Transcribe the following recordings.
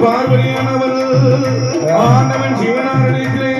பார்வதியானவள் ஆண்டவன் சிவனாரிடத்திலே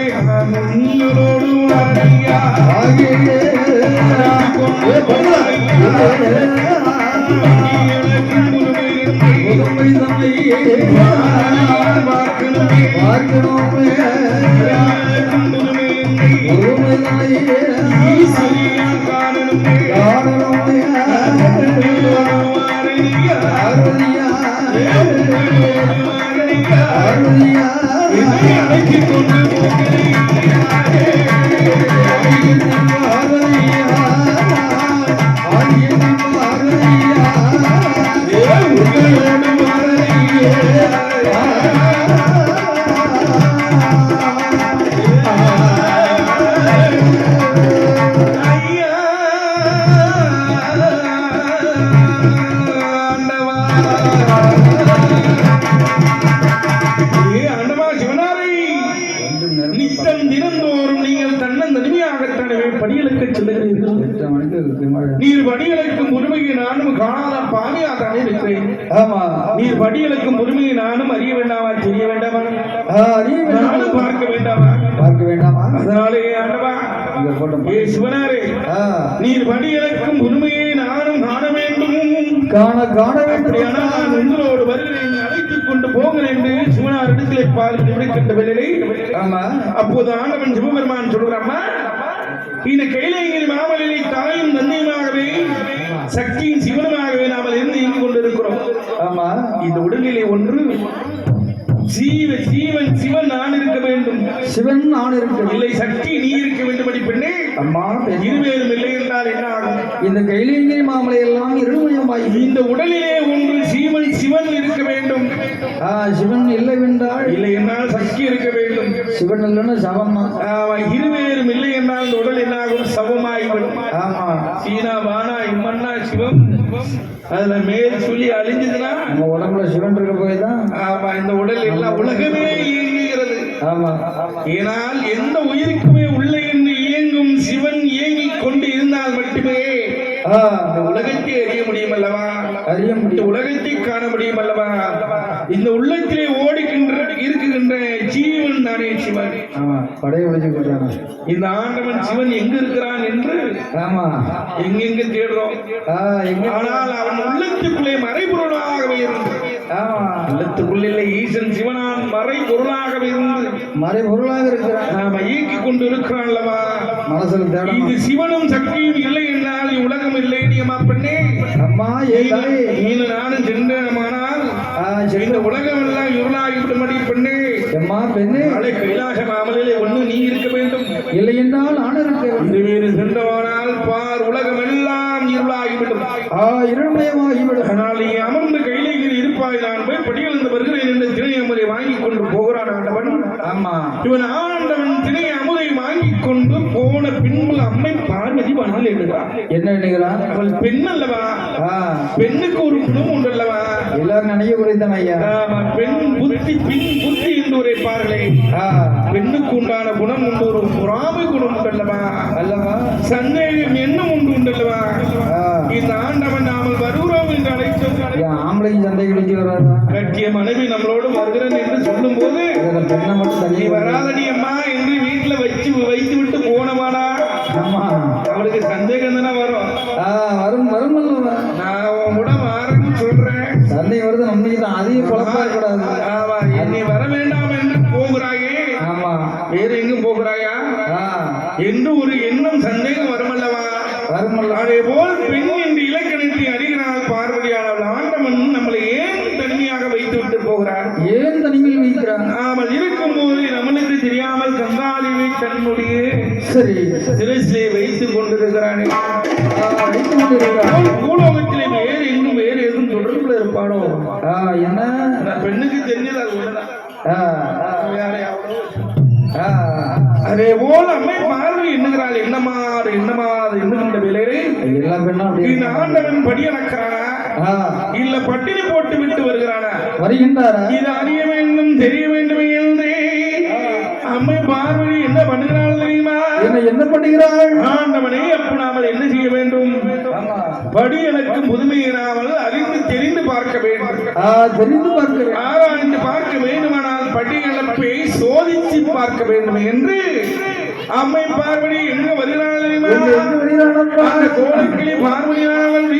நீர் வடிகளுக்கும் உரிமையை நானும் காணாத பாவியாதானே இருக்கிறேன். நீர் வடிகளுக்கும் உரிமையை நானும் அறிய வேண்டாமா, தெரிய வேண்டாமா, நானும் பார்க்க வேண்டாமா, அதனாலே ஆண்டவா ஏ சிவனாரே, நீர் வடிகளுக்கும் உரிமையை நானும் காண வேண்டும், காண வேண்டும். நான் உங்களோடு வருகிறேன், அழைத்துக் கொண்டு போகிறேன் என்று சிவனார் இடத்திலே பார்த்து விடுக்கின்ற வேலை. அப்போது ஆண்டவன் சிவபெருமான் சொல்கிறாமா, இந்த கைலையில் மாமலினை தாயும் நன்மையுமாகவே சக்தியின் சிவனுமாகவே நாமல் இருந்து இங்கு கொண்டிருக்கிறோம். ஆமா, இந்த உடல்நிலை ஒன்று ஜீவன் சிவன் நான் இருக்க வேண்டும், சிவன் நான் இருக்க இல்லை, சக்தி நீ இருக்க வேண்டும். அடி பெண்ணே, அம்மா இருவேறும் இல்லை என்றால் என்ன ஆகும்? இந்த கைலையை மாமலை எல்லாம் இருமயமாய் இந்த உடலிலே ஒன்று சிவன் இருக்க வேண்டும். சிவன் இல்லை என்றால் இல்லை என்றால் சக்தி இருக்க வேண்டும். சிவன் இல்லைன்னா சவமா, இருவேறும் இல்லை என்றால் இந்த உடல் என்ன ஆகும்? சவமாகிவிடும். ஆமா, சீனா வானா இம்மன்னா சிவம், அதுல மேல் சொல்லி அழிஞ்சதுன்னா நம்ம உடம்புல சிவன் இருக்க போய் தான் ஆமா. ஏனால் எந்த உயிருக்குமே உள்ள என்று இயங்கும் சிவன் இயங்கிக் கொண்டு இருந்தால் மட்டுமே இந்த உலகத்தை அறிய முடியும் அல்லவா? இந்த உலகத்தை காண முடியும் அல்லவா? இந்த உள்ளத்திலே ஓடிக்கின்ற இருக்குகின்ற ஜீவன் தானே சிவன். இந்த ஆண்டவன் சிவன் எங்க இருக்கிறான் என்று எங்கெங்க தேடுறோம். ஆனால் அவன் உள்ளத்துக்குள்ளே மறைபொருளாகவே இருந்து உள்ளத்துக்குள்ளே ஈசன் சிவனான் மறைபொருளாகவே இருந்து மறைபொருளாக இருக்கிறான். நாம இயக்கிக் கொண்டு இருக்கிறான் அல்லவா? மனசுல தேட இது சிவனும் சக்தியும் இல்லை என்றால் உலகம் இல்லை. நீமா பெண்ணே அம்மா நானும் சென்றமானால் இந்த உலகம் எல்லாம் இருளாகிவிடும்படி பெண்ணே அம்மா பெண்ணே நாளை கைலாச மாமலையிலே ஒண்ணு நீ இருக்க வேண்டும், இல்லை என்றால் நான் இருக்க சென்றவானால் பார் உலகம் எல்லாம் இருளாகிவிடும், இருள்மயமாகிவிடும். ஆனால் நீ அமர்ந்து கைலையில் இருப்பாய். நான் போய் படியிலிருந்து வருகிறேன் என்று திணை அமுதை வாங்கி கொண்டு போகிறான் ஆண்டவன். ஆமா, இவன் ஆண்டவன் திணை அமுதை வாங்கி கொண்டு போன பின்பு அம்மை பார்வதி மணல் எழுதுகிறான். என்ன எழுதுகிறான்? அவள் பெண் அல்லவா? பெண்ணுக்கு ஒரு குணம் உண்டு அல்லவா? எல்லாரும் நினைக்க குறித்தான் ஐயா. பெண் புத்தி பின் புத்தி என்று உரைப்பார்களே, பெண்ணுக்கு உண்டான குணம் உண்டு, ஒரு பொறாமை குணம் உண்டு அல்லவா? அல்லவா, சந்தேகம் எண்ணம் உண்டு அல்லவா? இந்த ஆண்டவன் நாமல் வருகிறோம் என்று அழைத்தோம். ஆம்பளையும் சந்தேகம் வராது. கட்டிய மனைவி நம்மளோடு வருகிறேன் என்று சொல்லும் போது நீ வராதடி அம்மா என்று வீட்டுல வைத்து விட்டு போனவானா அவளுக்கு சந்தேகம் தானே வரும். வரும் வரும். நான் உன் கூட மாறன்னு சொல்றேன். சந்தேகம் வருது நம்மளுக்கு தான். அதிக குழப்பா கூடாது. ஆமா, என்னை வர வேண்டாம் என்று போகிறாயே. ஆமா, வேறு எங்கும் போகிறாயா என்று ஒரு எண்ணம் சந்தேகம் வருமல்லவா? வருமல்ல. அதே போல் பெண் என்று இலக்கணத்தை அறிகிறாள் பார்வதியானவள். ஆண்டவன் நம்மளை ஏன் தனிமையாக வைத்து விட்டு போகிறார்? ஏன் தனிமையில் வைக்கிறார்? நாமல் இருக்கும் போது நம்மளுக்கு தெரியாமல் கங்காளிவை தன்னுடைய சிரசிலே வைத்துக் கொண்டிருக்கிறானே. பூலோகத்திலே வேறு எங்கும் வேறு எதுவும் தொடர்புல இருப்பானோ? என்ன பெண்ணுக்கு தெரிஞ்சது அது ஒண்ணுதான். அதே போல அம்மை பார்வை எண்ணுகிறாள். என்னமாறு என்னமாறு எண்ணுகின்ற வேலையை இந்த ஆண்டவன் படி அளக்கிறானா இல்ல பட்டினி போட்டு விட்டு வருகிறானா? வருகின்றாரா? இது அறிய வேண்டும், தெரிய வேண்டும் என்று அம்மை பார்வதி என்ன பண்ணுகிறாள் தெரியுமா? என்ன பண்ணுகிறாள்? ஆண்டவனை அப்ப நாமல் என்ன செய்ய வேண்டும்? படி எனக்கு முதுமையினாமல் அறிந்து தெரிந்து பார்க்க வேண்டும். தெரிந்து பார்க்க ஆராய்ந்து பார்க்க வேண்டுமானால் படி இழப்பை சோதித்து பார்க்க வேண்டும் என்று அம்மை பார்வதி எங்க வருகிறாள் தெரியுமா? அந்த கோலக்கிளி பார்வதியானவள்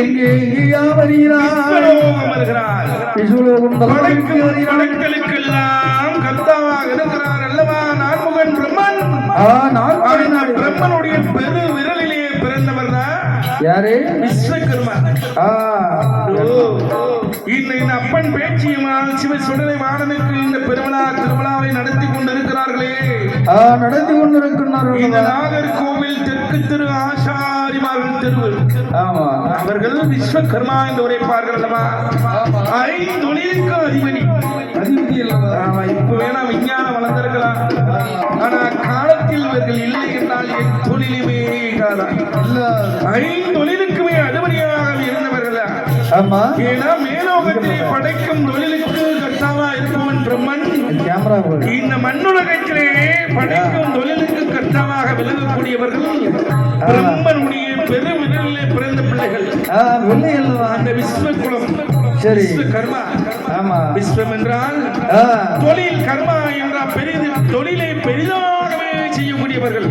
எங்கே வருகிறார் படைகளுக்கெல்லாம் கர்த்தாவாக இருக்கிறார் அல்லவா நான்முகன் பிரம்மன். பிரம்மனுடைய பெரு விரலிலே பிறந்தவர் தான் யாரு? விஸ்வகர்மா. இந்த அப்பன் பேச்சியமால் சிவ சுடலை வாடனுக்கு இந்த திருவிழாவை நடத்தி கொண்டிருக்கிறார்களே, நடத்தி கொண்டிருக்கிறார்கள். இந்த நாகர்கோவில் தெற்கு திரு ஆசாரிமார்கள் தெருவு. ஆமா, அவர்கள் விஸ்வகர்மா என்று உரைப்பார்கள் அல்லவா. ஐந்தொழிலுக்கு அதிபதி. இப்ப வேணா விஞ்ஞானம் வளர்ந்திருக்கலாம், ஆனா காலத்தில் இவர்கள் இல்லை என்றால் தொழிலுமே ஐந்தொழிலுக்குமே அதிபதியாக இருந்தவர்கள். ஏன்னா மேலோகத்திலே படைக்கும் தொழிலுக்கு கர்த்தாவா இருப்பவன் பிரம்மன். இந்த மண்ணுலகத்திலே படைக்கும் தொழிலுக்கு கர்த்தாவாக விளங்கக்கூடியவர்கள் பிரம்மனுடைய பெருவிரலிலே பிறந்த பிள்ளைகள். அந்த விஸ்வகுலம் விஸ்வகர்மா. விஸ்வம் என்றால் தொழில், கர்மா என்றால் பெரிது. தொழிலை பெரிதாகவே செய்யக்கூடியவர்கள்,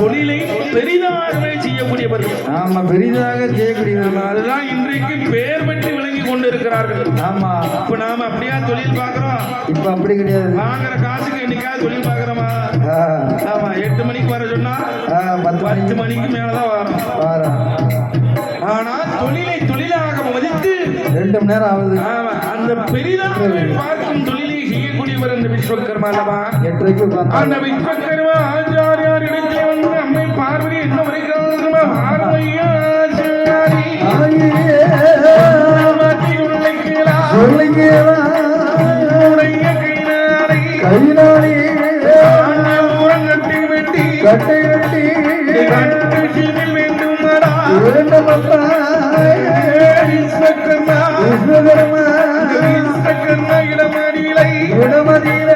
தொழிலை பெரிதாகவே செய்யக்கூடியவர்கள். ஆமா, பெரிதாக செய்யக்கூடியவர்கள். அதுதான் இன்றைக்கு பெயர் பெற்று விளங்கி கொண்டிருக்கிறார்கள். ஆமா, இப்ப நாம அப்படியா தொழில் பார்க்கிறோம்? இப்ப அப்படி கிடையாது. வாங்குற காசுக்கு என்னைக்காவது தொழில் பார்க்கிறோமா? ஆமா, 8 மணிக்கு வர சொன்னா 10 மணிக்கு மேலதான் வரும். ஆனா தொழிலை தொழிலாக மதித்து 2 மணி நேரம் ஆகுது. அந்த பெரிதாக பார்க்கும் தொழிலை செய்யக்கூடியவர் அந்த விஸ்வகர்மா அல்லவா. 8:30க்கு அந்த விஸ்வகர்மா ஆச்சாரியார் இடத்திலே வந்து அம்மை பார்வதி என்ன வரைக்கும் கட்டை வெட்டி வேண்டுமாடா இடமதியில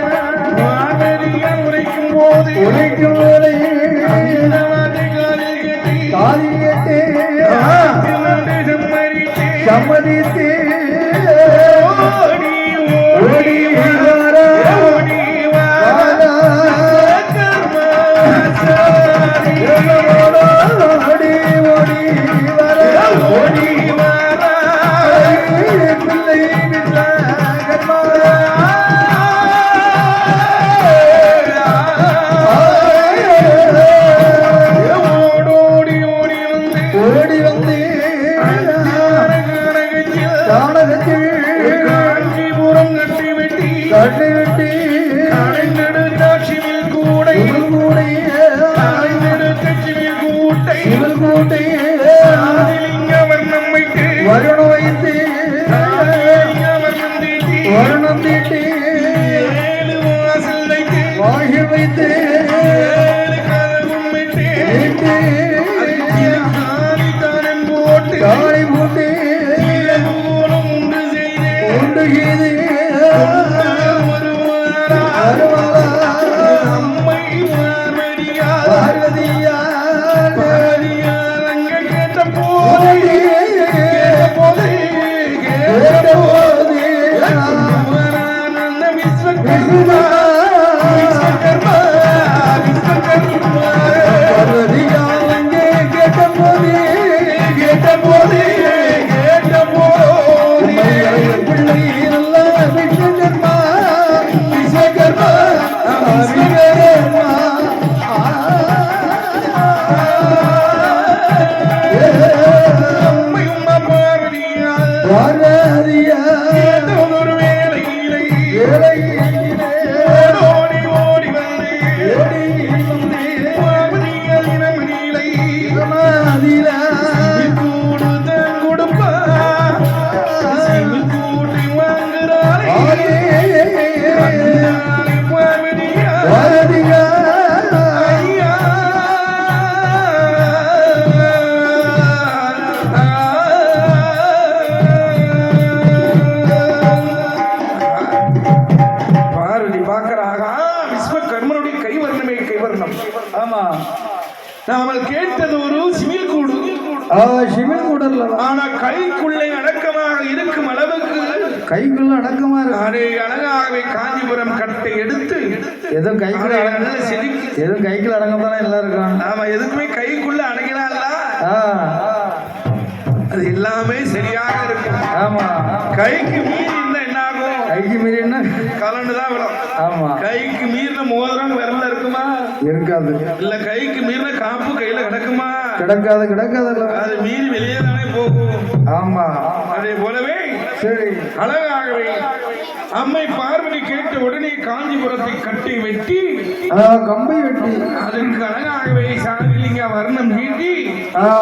உரைக்கும் போது காதி கேட்டு சம்மதித்து ஓடி வருணம் வைத்து வருணம் தீட்டி வாயில் வைத்து காலை போட்டு உண்டு செய்து நாமல் கேட்டது ஒரு சிமிழ் கூடு. சிமிழ் கூடல்ல, ஆனா கைக்குள்ளே அடக்கமாக இருக்கும் அளவுக்கு கைக்குள்ள அடக்கமா அதை அழகாகவே காஞ்சிபுரம் கட்டை எடுத்து ஏதோ கைக்குள்ள ஏதோ கைக்குள்ள அடங்கத்தானே எல்லாம் இருக்கும். ஆமா, எதுக்குமே கைக்குள்ள அடங்கினால எல்லாமே சரியாக இருக்கும். ஆமா. கைக்கு மீறி இருந்தா என்ன ஆகும்? கைக்கு மீறி என்ன கலண்டுதான் விடும். ஆமா. கைக்கு மீறின மோதிரம் விரல்ல இருக்குமா? இருக்காது. இல்ல கைக்கு மீறின காப்பு கையில கிடக்குமா? கிடக்காது. கிடக்காது. அது மீறி வெளியே தானே போகும். ஆமா. அதே போலவே சரி அழகாகவே அம்மை பார்வதி கேட்ட உடனே காஞ்சிபுரத்தை கட்டி வெட்டி கம்பை வெட்டி அதற்கு அழகாகவே சாதிலிங்க வர்ணம் நீட்டி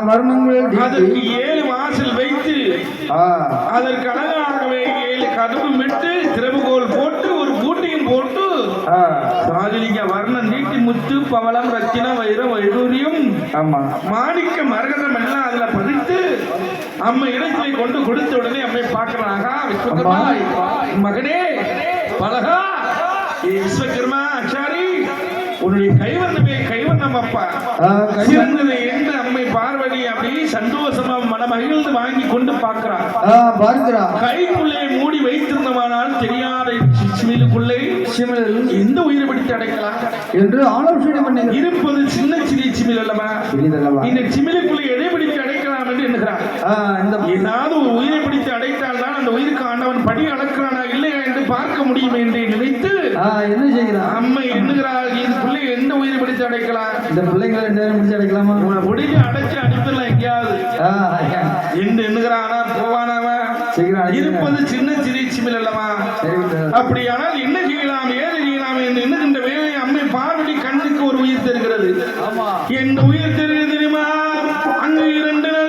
வர்ணங்கள் அதற்கு 7 வாசல் வைத்து அதற்கு அழகாகவே 7 கதவு விட்டு திறவுகோல் போட்டு ஒரு பூட்டியும் போட்டு சாதிலிங்க வர்ணம் நீட்டி முத்து பவளம் ரத்தினம் வைரம் வைடூரியம் மாணிக்க மரகதம் எல்லாம் அதுல பதித்து அம்மை இடத்திலே கொண்டு கொடுத்த உடனே அம்மை பார்க்கிறாங்க. விஸ்வகர்மா மகனே பலகா விஸ்வகர்மா ஆச்சாரி உன்னுடைய கைவண்ணம் அப்பா சிறந்தது என்று அம்மை பார்வதி அப்படி சந்தோஷமா மனமகிழ்ந்து வாங்கி கொண்டு பார்க்கிறா. கைக்குள்ளே மூடி வைத்திருந்தமானால் தெரியாத சிமிலுக்குள்ளே எந்த உயிரை பிடித்து அடைக்கலாம் என்று ஆலோசனை பண்ணி இருப்பது சின்ன சிமில் அல்லவா? இந்த சிமிலுக்குள்ளே எதை பிடித்து அடைக்கலாம் என்று எண்ணுகிறார். ஏதாவது ஒரு உயிரை பிடித்து அடைத்தால் தான் அந்த உயிருக்கு ஆண்டவன் படி அளக்கிறானா இல்லையா என்று பார்க்க முடியும் என்று நினைத்து என்ன செய்கிறார் அம்மை எண்ணுகிறார். இதுக்குள்ளே எந்த உயிரை பிடித்து அடைக்கலாம்? இந்த பிள்ளைங்களை 2 நேரம் பிடிச்சு அடைக்கலாமா? பிடிச்சு அடைச்சு அடித்துலாம் எங்கேயாவது என்று எண்ணுகிறானா? போவானாவா? இருப்பது சின்ன சிமில் அல்லவா? அப்படியானால் என்ன செய்யலாம் ஏது செய்யலாம் என்று எண்ணுகின்ற வேலை அம்மை பார்வதி கண்ணுக்கு ஒரு உயிர் தருகிறது. எந்த உயிர் தருகிறது தெரியுமா? அங்கு 2 நல்ல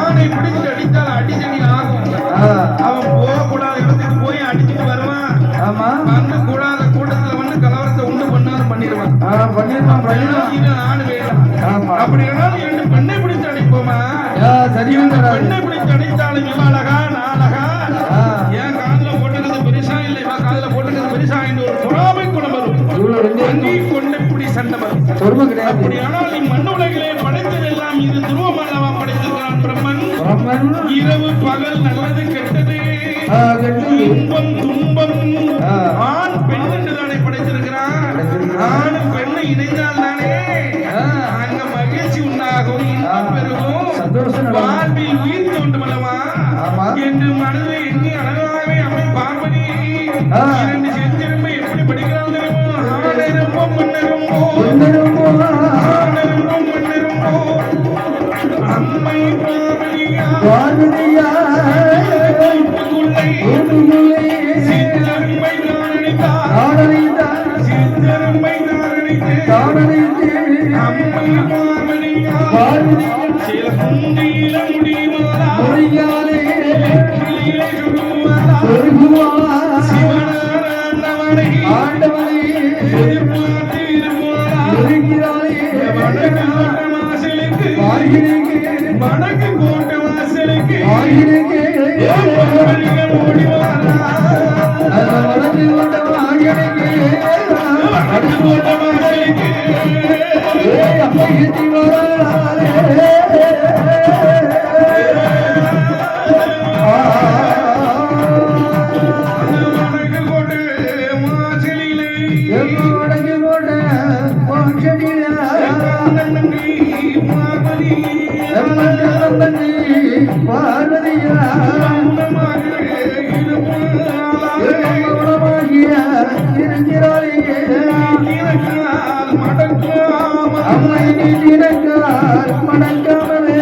ஆணை பிடித்து அடித்தால் அடிச்சடி ஆகும். அவன் போகக்கூடாத இடத்துக்கு போய் அடிச்சுட்டு வருவான். வந்து கூடாத கூட்டத்துல வந்து கலவரத்தை உண்டு பண்ணாலும் பண்ணிடுவான். ஆணு வேண்டாம். அப்படி வேணாலும் 2 பெண்ணை பிடித்து அடிப்போமா? பெண்ணை பிடித்து அடித்தாலும் இவளகா நாளகா ஏன் காதுல போட்டுக்கிறது பெருசா இல்லை இவன் காதுல போட்டுக்கிறது பெருசா என்று ஒரு பொறாமை குணம் வரும். கொண்டு பிடி சண்டை வரும். அப்படியானால் மண் உலகிலே படைத்ததெல்லாம் இது துருவம் அல்லவா படைத்திருக்கிறான் பிரம்மன். இரவு பகல் நல்லது கெட்டது இன்பம் துன்பம் ஆண் பெண் என்று தானே படைத்திருக்கிறான். ஆண் பெண்ணை இணைந்தால் தானே அங்க மகிழ்ச்சி உண்டாகும், இன்பம் பெருகும், வாழ்வில் உயிர் தோன்றும் அல்லவா என்று மனதை எண்ணி அழகாகவே அம்மை பார்வதி 2 செஞ்சிரும்பை எப்படி படிக்கிறான் தெரியுமோ? ஆணரும்போ மண்ணரும்போ அம்மை பார்வதியா சித்தரும்பை அம்மை பார்வதியா சில குந்தியில முடியாலே சிவனாண்டவனை எதிர்பார்த்து வடக்கு கோட்டை வாசலுக்கு மடங்காமலே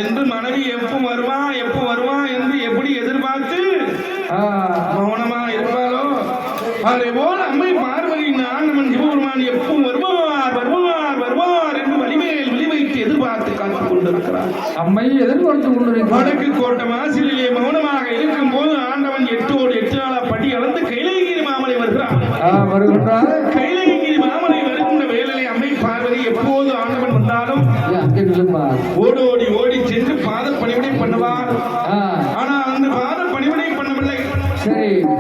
என்று மனைவி எப்போ வருவான் என்று எப்படி எதிர்பார்த்து மௌனமா இருப்பாரோ அதே போல அம்மை பார்வதி ஆண்டவன் சிவபெருமான் எப்போ வருவார் என்று வலிமையில் விழிவைத்து எதிர்பார்த்து காத்துக் கொண்டிருக்கிறார். அம்மை எதிர்பார்த்து கொண்டிருக்கிறார். வடக்கு கோட்டை வாசலிலே மௌனமாக இருக்கும் போது ஆண்டவன் 8 நாளா படி அளந்து கைலாயகிரி மாமலை வருகிறார். கைலாயகிரி மாமலை வருகின்ற வேளையிலே அம்மை பார்வதி எப்போது ஆண்டவன் வந்தாலும் ஓடி சென்று பாத பணிவிடை பண்ணுவார். ஆனா அந்த பாத பணிவிடை பண்ணவில்லை.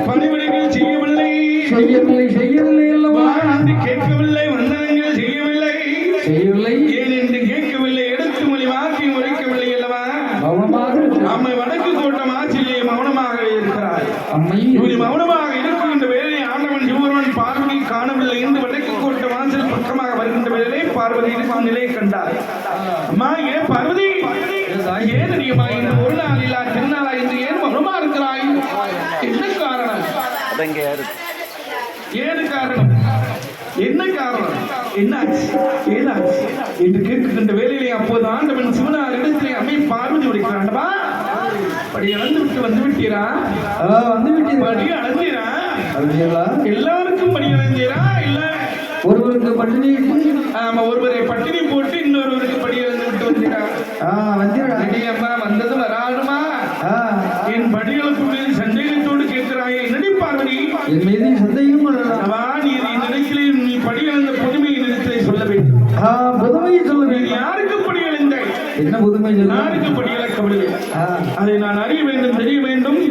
பணிவிடைகள் செய்யவில்லை அல்லவா என்று கேட்கவில்லை. வந்தனங்கள் செய்யவில்லை ஏன் என்று கேட்கவில்லை. எடுத்து மொழி வாக்கி உரைக்கவில்லை அல்லவா. அம்மை வடக்கு கோட்டம் ஆட்சியிலே மௌனமாகவே இருக்கிறார். இப்படி மௌனமாக இருக்கின்ற வேலை ஆண்டவன் சிவபெருமான் பார்வதி காணவில்லை என்று வடக்கு கோட்டை வாசல் பக்கமாக வருகின்ற வேலை பார்வதி இருக்கும் நிலை கண்டார். அம்மா ஏன் பார்வதி ஏன் அறியுமா இந்த ஒரு நாள் இல்லா திருநாளா என்று ஏன் மௌனமா இருக்கிறாய்? என்ன காரணம்? என்ன காரணம் என்னாச்சு என்று கேட்கின்ற வேலையிலே அப்போது ஆண்டவன் சிவனார் இடத்திலே அம்மை பார்வதி உரைக்கிறாண்டவா படி அளந்து விட்டு வந்து விட்டீரா? படி அளந்தீரா? எல்லாருக்கும் படி அளந்தீரா? இல்ல ஒருவருக்கு பட்டினி ஒருவரை பட்டினி போட்டு இன்னொருவருக்கு படி அளந்து விட்டு வந்தீரா? அம்மா வந்தது வராதுமா என் படிகளுக்கு மீது சந்தேகத்தோடு கேட்கிறாயே. என்னடி பார்வதி என் மீது சந்தேகம் நினைக்கிறே நீ படி அளந்த புதுமையை நிறுத்தை சொல்ல வேண்டும். புதுமையை சொல்ல வேண்டும். யாருக்கு படி அளந்த என்ன புதுமை? யாருக்கு படி அளக்கவில்லை அதை நான் அறிய வேண்டும், தெரிய வேண்டும்.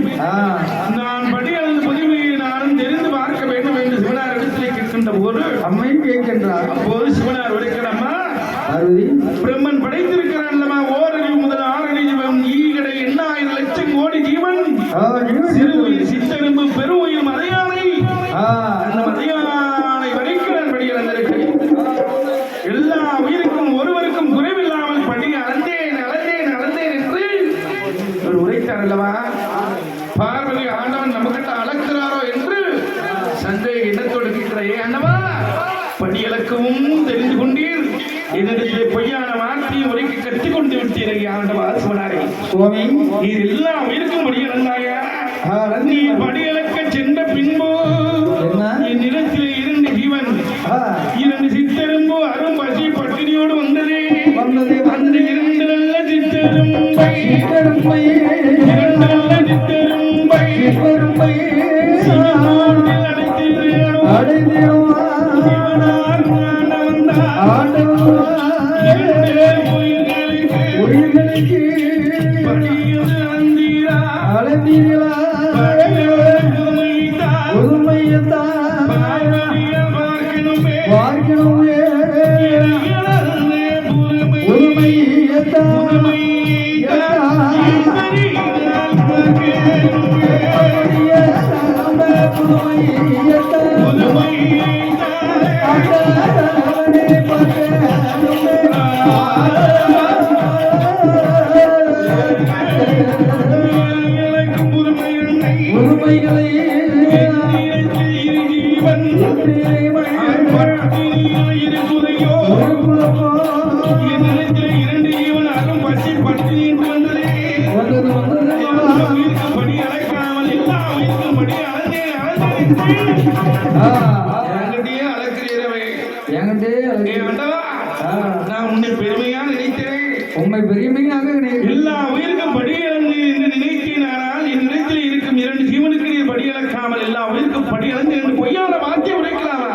நான் படி அளந்த புதுமையை நானும் தெரிந்து பார்க்க வேண்டும் என்று சிவனார் இடத்திலே கேட்கின்ற போது அம்மையும் கேட்கின்றார். அப்போது சிவனார் உரைக்கிறம்மா பார்வதி பிரம்மன் படைத்திருக்கிறான் அல்லவா. ஓரறிவு முதல் 6 ஜீவன் ஈகடை 8000 லட்சம் கோடி ஜீவன் சிறுவுயிர் சித்தெரும்பு பெருவுயிர் மதையானை அந்த மதையானை வரைக்கும் நான் படி அளந்திருக்கிறேன். எல்லா உயிருக்கும் ஒருவருக்கும் குறைவில்லாமல் படி அளந்தேன் என்று உரைத்தார் அல்லவா. பார்வதி ஆண்டவன் நம்மகிட்ட அளக்கிறாரோ என்று சந்தேக எண்ணத்தோடு கேட்கிறாயே. ஆண்டவா படி அளக்கவும் தெரிந்து கொண்டீர், என்னிடத்திலே பொய்யான வார்த்தையை உரைக்க கற்றுக்கொண்டு விட்டீரே ஆண்டவா சிவனாரே. சுவாமி நீர் எல்லாம் உயிருக்கும் படி அளந்தாயா? நீ படி அளக்க சென்ற பின்பு என் நிலத்திலே 2 ஜீவன் 2 சித்தெரும்பு அரும் பசி பட்டினியோடு வந்ததே. அந்த 2 நல்ல சித்தெரும்பை 2 நல்ல சித்தெரும்பை சிவனார் உயிர்களுக்கு படியில் அளந்தீரா நான் உன்னை பெருமையாக நினைக்கிறேன். உண்மை பெருமையாக எல்லா உயிருக்கும் படி அளந்து என்று நினைத்தேன். ஆனால் என் இடத்தில் இருக்கும் 2 ஜீவனுக்கு நீர் படி அளக்காமல் எல்லா உயிருக்கும் படி அளந்து என்று பொய்யான வார்த்தை உரைக்கலாமா?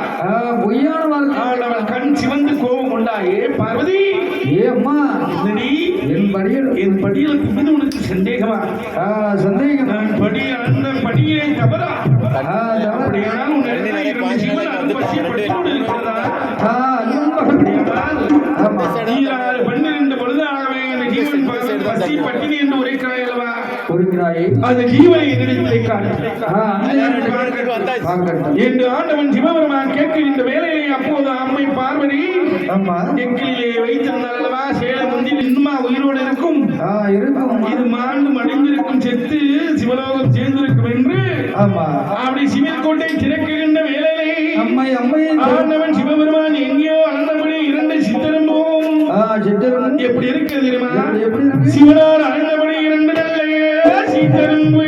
பொய்யான வார்த்தை. அவள் கண் சிவந்து கோபம் கொண்டாயே. பார்வதி அம்மா என் படியலுக்கு மீது உனக்கு சந்தேகமா? சந்தேகம். நான் படி அளந்த படியே தவறா? அப்படியானால் உன் இடத்தில் 2 ஜீவன் அனுபவிச்சு பட்டோடு இருக்கிறதா? நீராறு 12 பொழுதாகவே அந்த ஜீவன் பசி பட்டினி என்று உரைக்கிறாய் அல்லவா? அந்த ஜீவனை என்னிடத்திலே என்று ஆண்டவன் சிவபெருமான் கேட்கின்ற வேலையை அப்போது அம்மை பார்வதி எக்கிலே வைத்திருந்தார் அல்லவா. சேலம் முந்தில் இன்னுமா உயிரோடு இருக்கும்? இது மாண்டு மடிந்திருக்கும், செத்து சிவலோகம் சேர்ந்திருக்கும் என்று அப்படி சிவக்கோட்டை திறக்குகின்ற வேலையை ஆண்டவன் சிவபெருமான் எங்கேயோ அளந்தபடி 2 சித்தெரும்பும் எப்படி இருக்கு தெரியுமா? எப்படி இருக்கு? சிவனார் அழைந்தபடி 2 நல்ல சீத்தரும்பு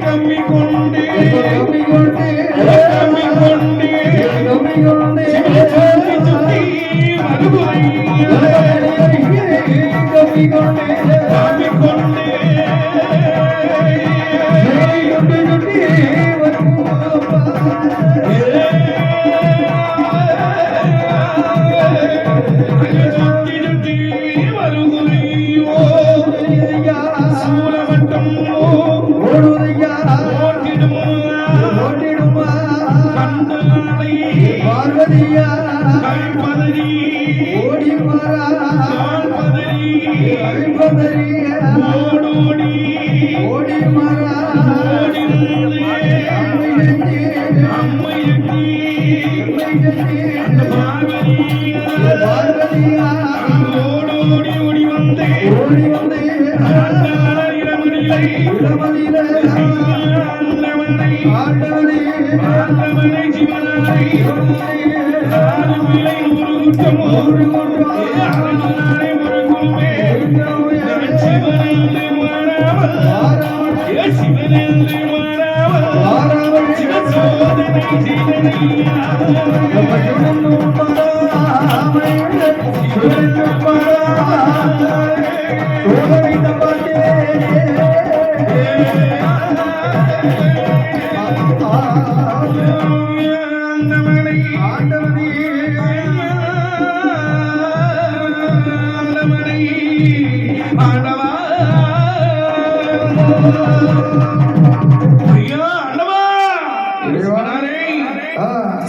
கம்மி கொண்டு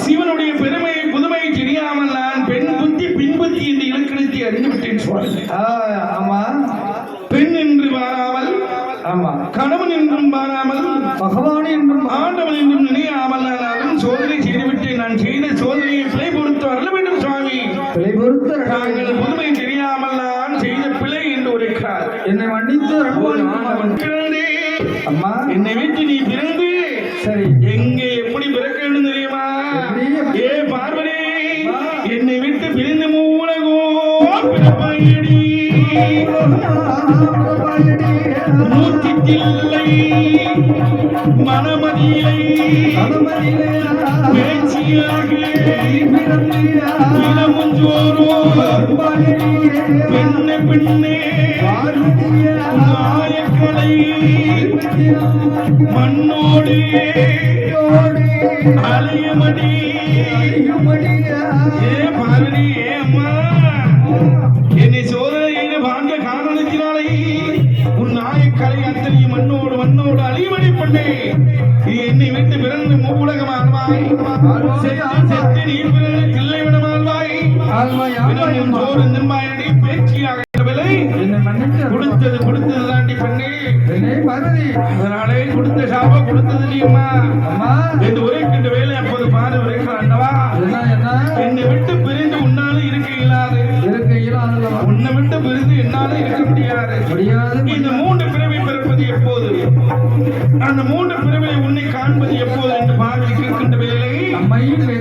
சிவனுடைய பெருமை புதுமை தெரியாமல் நான் பெண் புத்தி பின் புத்தி என்று இலக்கணத்தை அறிந்துவிட்டேன் சுவாமி. ஆமா, பெண் என்று வாராமல், ஆமா, கணவன் என்றும் வாராமல், பகவான் என்றும் ஆண்டவன் என்றும் நினையாமல் நானும் சோதனை செய்துவிட்டேன். நான் செய்த சோதனையை பிழை பொறுத்து வரல வேண்டும் சுவாமி. பிழை பொறுத்து நாங்கள் புதுமை தெரியாமல் நான் செய்த பிழை என்று உரைக்கிறார். என்னை மன்னித்து அம்மா, என்னை விட்டு நீ பிறந்து சரி எங்கே எப்படி பிறக்க வேண்டும் தெரியுமா? ஏ பார்வதி, என்னை விட்டு பிரிந்து மூலகோ பிறப்பாயடி. மூச்சில்லை மனமதியை பேச்சியாக இளமுஞ்சோரோ பெண்ணே பெண்ணே மாயக்கலை மண்ணோடு அலையமடி. ஏ பார்வதி, ஏ அம்மா, என்னை சோதனையை வாழ்ந்த காரணத்தினாலே உன் நாயக்கலை அத்தனையும் மண்ணோடு மண்ணோடு அழிவடை பண்ணே. என்னை விட்டு பிறந்து மூலகம் ஆழ்வாய், செத்து நீர் பிறந்து தில்லை விடம் ஆழ்வாய், சோறு நிர்மாயடி பேச்சியாக கொடுத்தது கொடுத்தது தாண்டி பண்ணி. அதனாலே கொடுத்த சாபம் கொடுத்தது நீமா என்று உரைக்கின்ற வேலை அப்போது பாரு உரைக்கிறார். அண்ணவா, என்னை விட்டு பிரிந்து உன்னால இருக்க இயலாது, உன்னை விட்டு பிரிந்து என்னால இருக்க முடியாது. இந்த 3 பிறவை பிறப்பது எப்போது, அந்த 3 பிறவை உன்னை காண்பது எப்போது என்று பார்வை கேட்கின்ற வேலை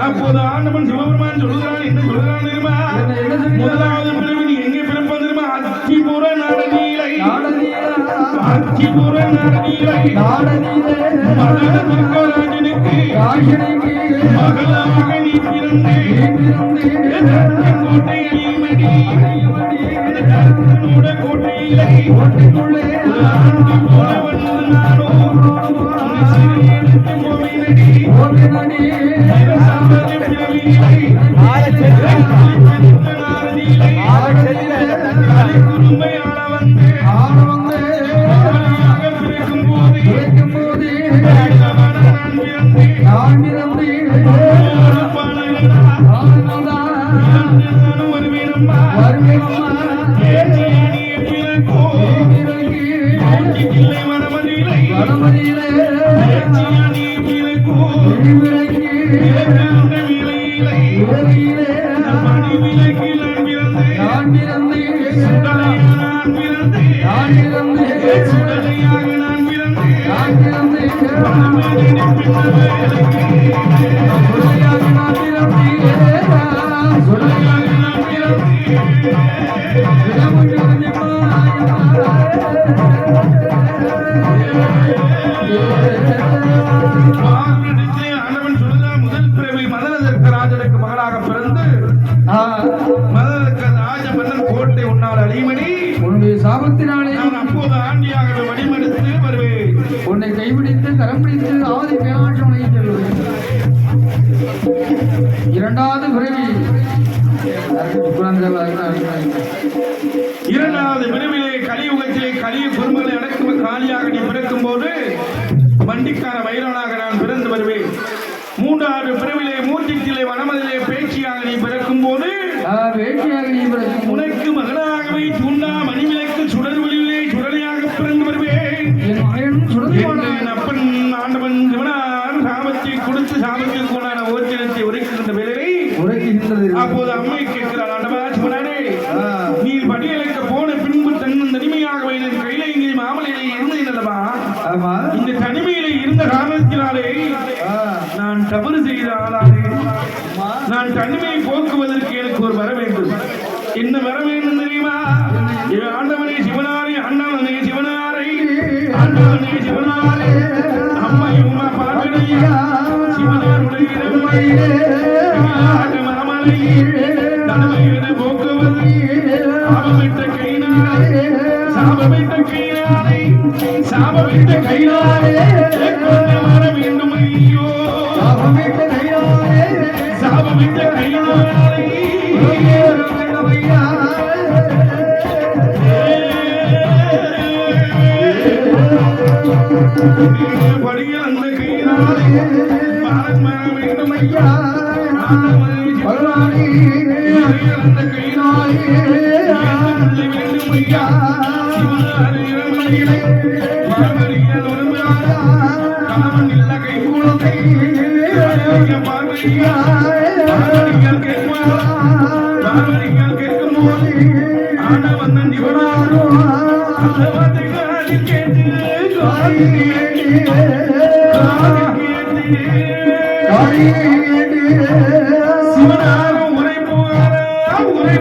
அப்போது ஆண்டவன் சிவபெருமான் சொல்கிறான். என்ன சொல்கிறான் தெரியுமா? முதலாவது பிறவி நீ எங்கே பிறப்பது தெரியுமா? அத்திபுர நாடநீலை, அத்திபுர நாடநீலை மகனுக்கு மகளாக நீ பிறந்து கோட்டை அழிமடி. கோட்டையிலே ஆண்டு போல வந்து நானோ நான் பிறந்து சுடலையாக நான் பிறந்தேன் ஆண்டவன் சொல்லுதா முதல் பிறவி மதனதற்கு ராஜனுக்கு மகளாக பிறந்து மதனதற்கு ராஜ மன்னன் கோட்டை உன்னால் அழிமணி உன்னுடைய சாபத்தினாலே நான் அப்போது ஆண்டியாக வடிவெடுத்து வருவேன் உன்னை கைபிடித்து கரம் பிடித்து ஆதி பேராற்றனை செல்வேன். இரண்டாவது பிறவி இரண்டாவது பிறவிலே கலியுகத்திலே கலிய குறும்புகளை அடக்கும் காலியாக நீ பிறக்கும் போது வண்டிக்கான வைரவனாக நான் பிறந்து வருவேன். மூன்றாவது பிறவிலே மூர்த்தித்திலே வனமதிலே பேச்சியாக நீ பிறக்கும் போது உனக்கு மகனாகவே தூண்டா மணிவிளக்கு சுடர் வெளியிலே சுடலையாக பிறந்து வருவேன். என் அப்பன் ஆண்டவன் சிவனான் சாபத்தை கொடுத்து சாபத்திற்கு உண்டான ஓச்சனத்தை உரைக்கின்ற வேலை அப்போது அம்மை கேட்கிறாள், ஆண்டவா சிவனாரே, நீர் படியலைக்க போன பின்பு தன் தனிமையாகவே என் கையில இங்கே மாமலையிலே இருந்தேன் அல்லவா? இந்த தனிமையிலே இருந்த காரணத்தினாலே நான் தவறு செய்த ஆளானே. நான் தனிமையை போக்குவதற்கு எனக்கு ஒரு வர வேண்டும். என்ன வர வேண்டும் தெரியுமா? ஆண்டவனே சிவனாரே, அண்ணவனே சிவனாரை, ஆண்டவனே சிவனாரே, அம்மை உமா பார்வையா சிவனாருடைய தனிமையை போக்குவது சாபமிட்ட கையினாலே, சாபமிட்ட கையினாலே, சாபமிட்ட கையினாலே வர வேண்டும். ஐயோ சாபமிட்ட கையினாலே, சாபமிட்ட கையினாலே படியில் அந்த கையினாலே பாலன் வர வேண்டும். ஐயா அந்த கையினாலே வேண்டும். ஐயா சிவனாரியிலே பார்வதியால் ஒருமையாக கணவன் இல்ல கை குழந்தை பார்வதியால் கேட்கும் போது ஆண்டவன் சிவனாரோ அந்த வார்த்தைகளை கேட்டு சிவனாரும் உரை போவாரா உரை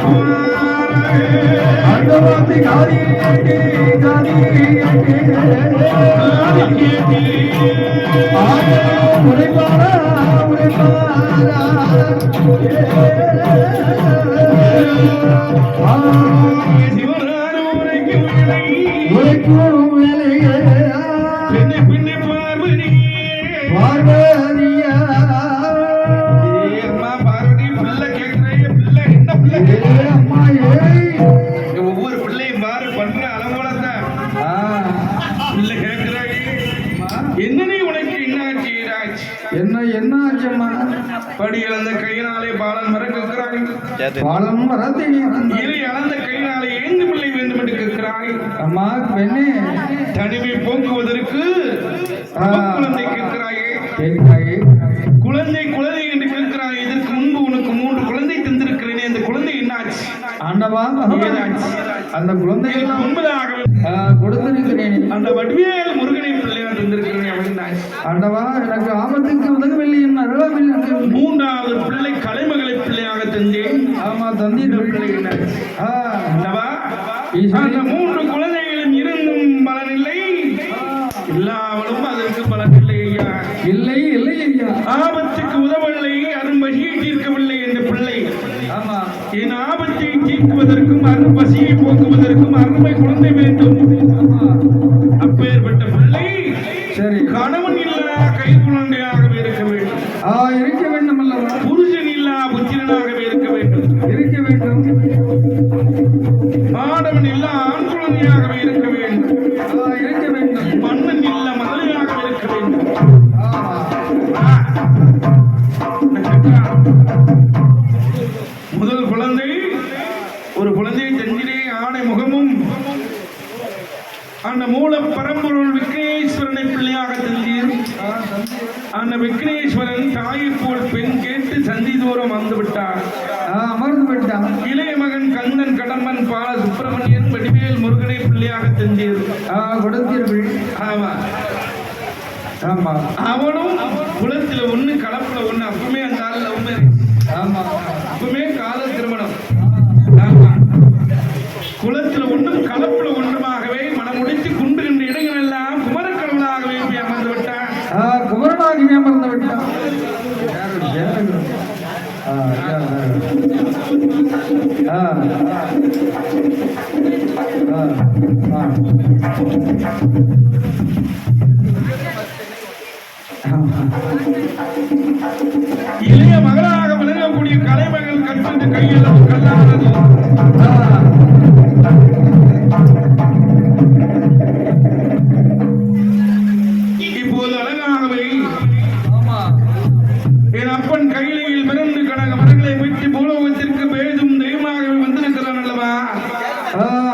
சிவனாரும் உரைக்கும் வேலை பின்ன பார்வதி பார்வதி பிள்ளை கேட்கிறேன். பிள்ளை என்ன பிள்ளை? ஒவ்வொரு பிள்ளையும் பாரு பண்ற அளவோலதான் பிள்ளை கேட்கிறாய். என்னனே உனக்கு என்ன ஆச்சு? என்ன ஆச்சம்மா? படி இழந்த கையினாலே பாலன் மர கேட்கிறாய். பாலம் மரத்தை இறை அளந்த கையினாலே ஏந்து பிள்ளை வேண்டும் என்று கேட்கிறாய். அம்மா பெண்ணே, தனிமை போக்குவதற்கு குழந்தை கேட்கிறாயே. குழந்தை குழந்தை என்று கேட்கிறாய். இதற்கு முன்பு உனக்கு 3 குழந்தை தந்திருக்கிறேனே, அந்த குழந்தை என்னாச்சு? ஆண்டவா அந்த குழந்தைகள் முன்பதாக கொடுத்திருக்கிறேன். அந்த வடிவேல் முருகனை பிள்ளையாக தந்திருக்கிறேன். அவன் ஆண்டவா எனக்கு ஆபத்துக்கு உதவவில்லை என் அருளவில்லை. 3வது பிள்ளை கலைமகளை பிள்ளையாக தந்தேன். ஆமா தந்தீர் பிள்ளை என்னாச்சு? அந்த 3 குழந்தைகளும் இருந்தும் பலனில்லை, இல்லாமலும் அதற்கு பலனில்லை. ஐயா இல்லை இல்லை ஐயா, ஆபத்துக்கு உதவவில்லை, அரும்பசியை தீர்க்கவில்லை என்ற பிள்ளை. ஆமா என் ஆபத்தை தீர்க்குவதற்கும் அரும்பசியை போக்குவதற்கும் அருமை குழந்தை வேண்டும். அப்பேற்பட்ட பிள்ளை சரி கணவன் இல்லா கை குழந்தையாகவே இருக்க வேண்டும். இருக்க வேண்டும் அல்லவா? புருஷன் இல்லா புத்திரனாகவே இருக்க வேண்டும். இருக்க வேண்டும். மாணவன் இல்லா ஆண் குழந்தையாகவே இருக்க வேண்டும். இருக்க வேண்டும். மன்னன் இல்ல மதுரையாகவே இருக்க வேண்டும். முதல் குழந்தை ஒரு குழந்தை செஞ்சிலே ஆணை முகமும் அந்த மூல பரம்பொருள் விக்னேஸ்வரனை பிள்ளையாக தந்தீர். அந்த விக்னேஸ்வரன் தாயை போல் பெண் கேட்டு சந்தி தூரம் வந்து விட்டார், அமர்ந்து விட்டார். இளைய மகன் கந்தன் கடம்பன் பால சுப்பிரமணியன் வடிவேல் முருகனை பிள்ளை பிள்ளையாக தந்தீர். கொடுத்தீர்கள். ஆமா ஆமா. அவனும் குலத்துல ஒண்ணு கலப்புல ஒண்ணு. அப்பவுமே அந்த ஆள் லவ் மேரேஜ். ஆமா. அப்பவுமே காதல் திருமணம். ஆமா. குலத்துல ஒன்றும் கலப்புல ஒன்றுமாகவே மனமுடித்து குன்றுகின்ற இடங்கள் எல்லாம் குமரக்கடவுளாகவே அமர்ந்து விட்டான். குமரனாகவே அமர்ந்து விட்டான். இளைய மகளாக விளங்கக்கூடிய கலைமகள் கற்று கையில் கல்லானது. இப்போது அழகாகவே என் அப்பன் கையிலையில் பிறந்து கனக மரங்களை வெட்டி பூலோகத்திற்கு பேதும் தெய்வமாகவே வந்திருக்கிறான் அல்லவா?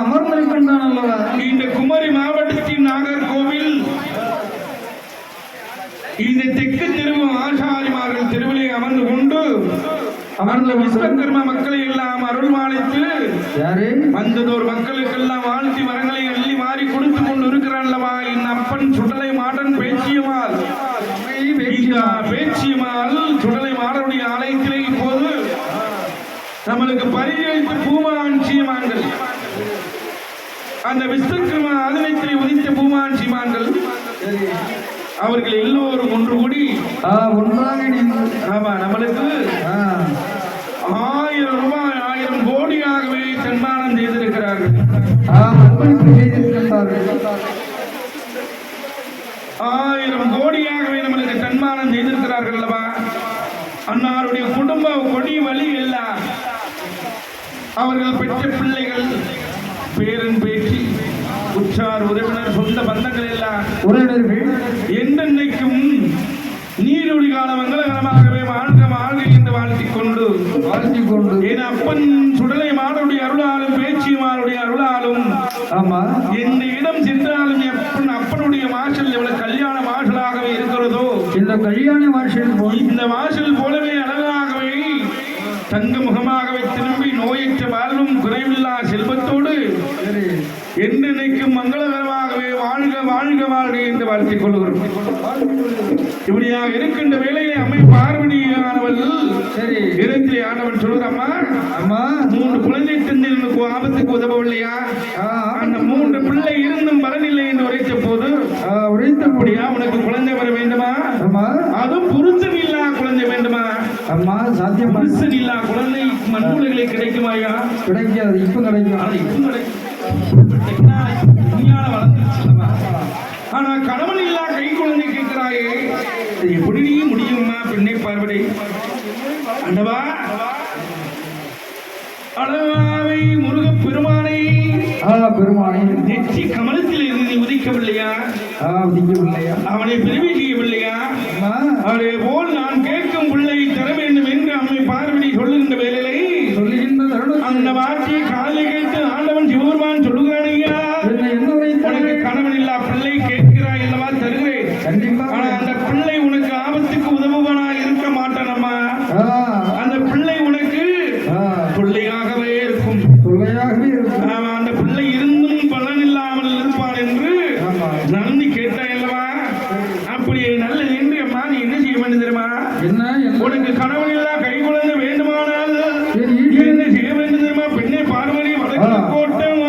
அமர்ந்திருக்கின்றான் அல்லவா? இந்த குமரி மாவட்டத்தின் நாகர்கோவில் இந்த தெற்கு தெருவு ஆசாரிமார்கள் தெருவிலே அமர்ந்து கொண்டு அமர்ந்த விஸ்வகர்மா மக்களை எல்லாம் அருள்மாளித்து வந்ததோர் மக்களுக்கெல்லாம் வாழ்த்தி மரங்களை அள்ளி மாறி கொடுத்து கொண்டு இருக்கிறான் அல்லவா? என் அப்பன் சுடலை மாடன் பேச்சியமால் பேச்சியமால் சுடலை மாடனுடைய ஆலயத்திலே இப்போது நம்மளுக்கு பரிகரித்து பூமான் சீமான்கள் அந்த விஸ்வகர்மா ஆலயத்திலே உதித்த பூமான் சீமான்கள் அவர்கள் எல்லோரும் ஒன்று கூடி ஒன்றாக ஆமா நம்மளுக்கு 1000 ரூபாய் 1000 கோடியாகவே சன்மானம் செய்திருக்கிறார்கள். 1000 கோடியாகவே நம்மளுக்கு சன்மானம் செய்திருக்கிறார்கள் அல்லவா? அன்னாருடைய குடும்ப கொடி வழி எல்லாம் அவர்கள் பெற்ற பிள்ளைகள் பேரன் பேச்சு உற்றார் உறவினர் சொந்த பந்தங்கள் எல்லாம் உறவினர்கள் என்றென்னைக்கும் நீரொழி கால மங்களகரமாகவே வாழ்க வாழ்க என்று வாழ்த்திக் கொண்டு என் அப்பன் சுடலை மாடனுடைய அருளாலும் பேச்சியமாருடைய அருளாலும் ஆமா எந்த இடம் சென்றாலும் அப்பனுடைய வாசல் எவ்வளவு கல்யாண வாசலாகவே இருக்கிறதோ இந்த கல்யாண வாசல் இந்த வாசல் போலவே அழகாகவே தங்க முகமாகவே திரும்பி நோயற்ற வாழ்வும் குறைவில்லா செல்வத்தோடு என்றென்னைக்கும் மங்களகரமாகவே வாழ்க வாழ்க வாழ்க என்று வாழ்த்திக் கொள்கிறோம். இப்படியாக இருக்கின்ற வேளையிலே அம்மை பார்வதியானவள் இடத்திலே ஆனவன் சொல்கிறாம்மா, அம்மா 3 குழந்தை தந்தைக்கு ஆபத்துக்கு உதவவில்லையா? அந்த 3 பிள்ளை இருந்தும் பலனில்லை என்று உரைத்த போது உரைத்தபடியா உனக்கு குழந்தை வர வேண்டுமா? அதுவும் புருஷன் இல்லா குழந்தை வேண்டுமா? அம்மா சாத்தியம் புருஷன் இல்லா குழந்தை மண்ணுலகளை கிடைக்குமாயா? கிடைக்காது. இப்ப கிடைக்கும். இப்ப கிடைக்கும். ஆனா கணவன் இல்லா கை குழந்தை கேட்கிறாயே, எப்படி முடியுமா? பெண்ணை பார்வதி அண்டவா அழகாவை முருக பெருமானை நெற்றி கமலத்தில் இருந்து நீ உதிக்கவில்லையா? அவனை பிரிவு செய்யவில்லையா? அதே போல் நான் கேட்கும் பிள்ளை தர வேண்டும் என்று அம்மை பார்வதி சொல்லுகின்ற வேலையை அந்த வார்த்தையை காலை கேட்டு ஆண்டவன் சிவபெருமான் சொல்லுகிறானையா, உனக்கு கணவன் இல்லா பிள்ளை கேட்கிறாய் அல்லவா? தருகிறேன். ஆனா அந்த பிள்ளை உனக்கு ஆபத்துக்கு உதவுவனா இருக்க மாட்டானம்மா. அந்த பிள்ளை உனக்கு பிள்ளையாகவே இருக்கும். அந்த பிள்ளை இருந்தும் பலன் இல்லாமல் இருப்பான் என்று நன்றி கேட்டாய் அல்லவா? அப்படி நல்லது என்று அம்மா நீ என்ன செய்ய வேண்டும் தெரியுமா? உனக்கு கணவன் இல்லா கை குழந்தை வேண்டுமானால் என்ன செய்ய வேண்டும் தெரியுமா? பெண்ணை பார்வதி வடக்கு கோட்டம்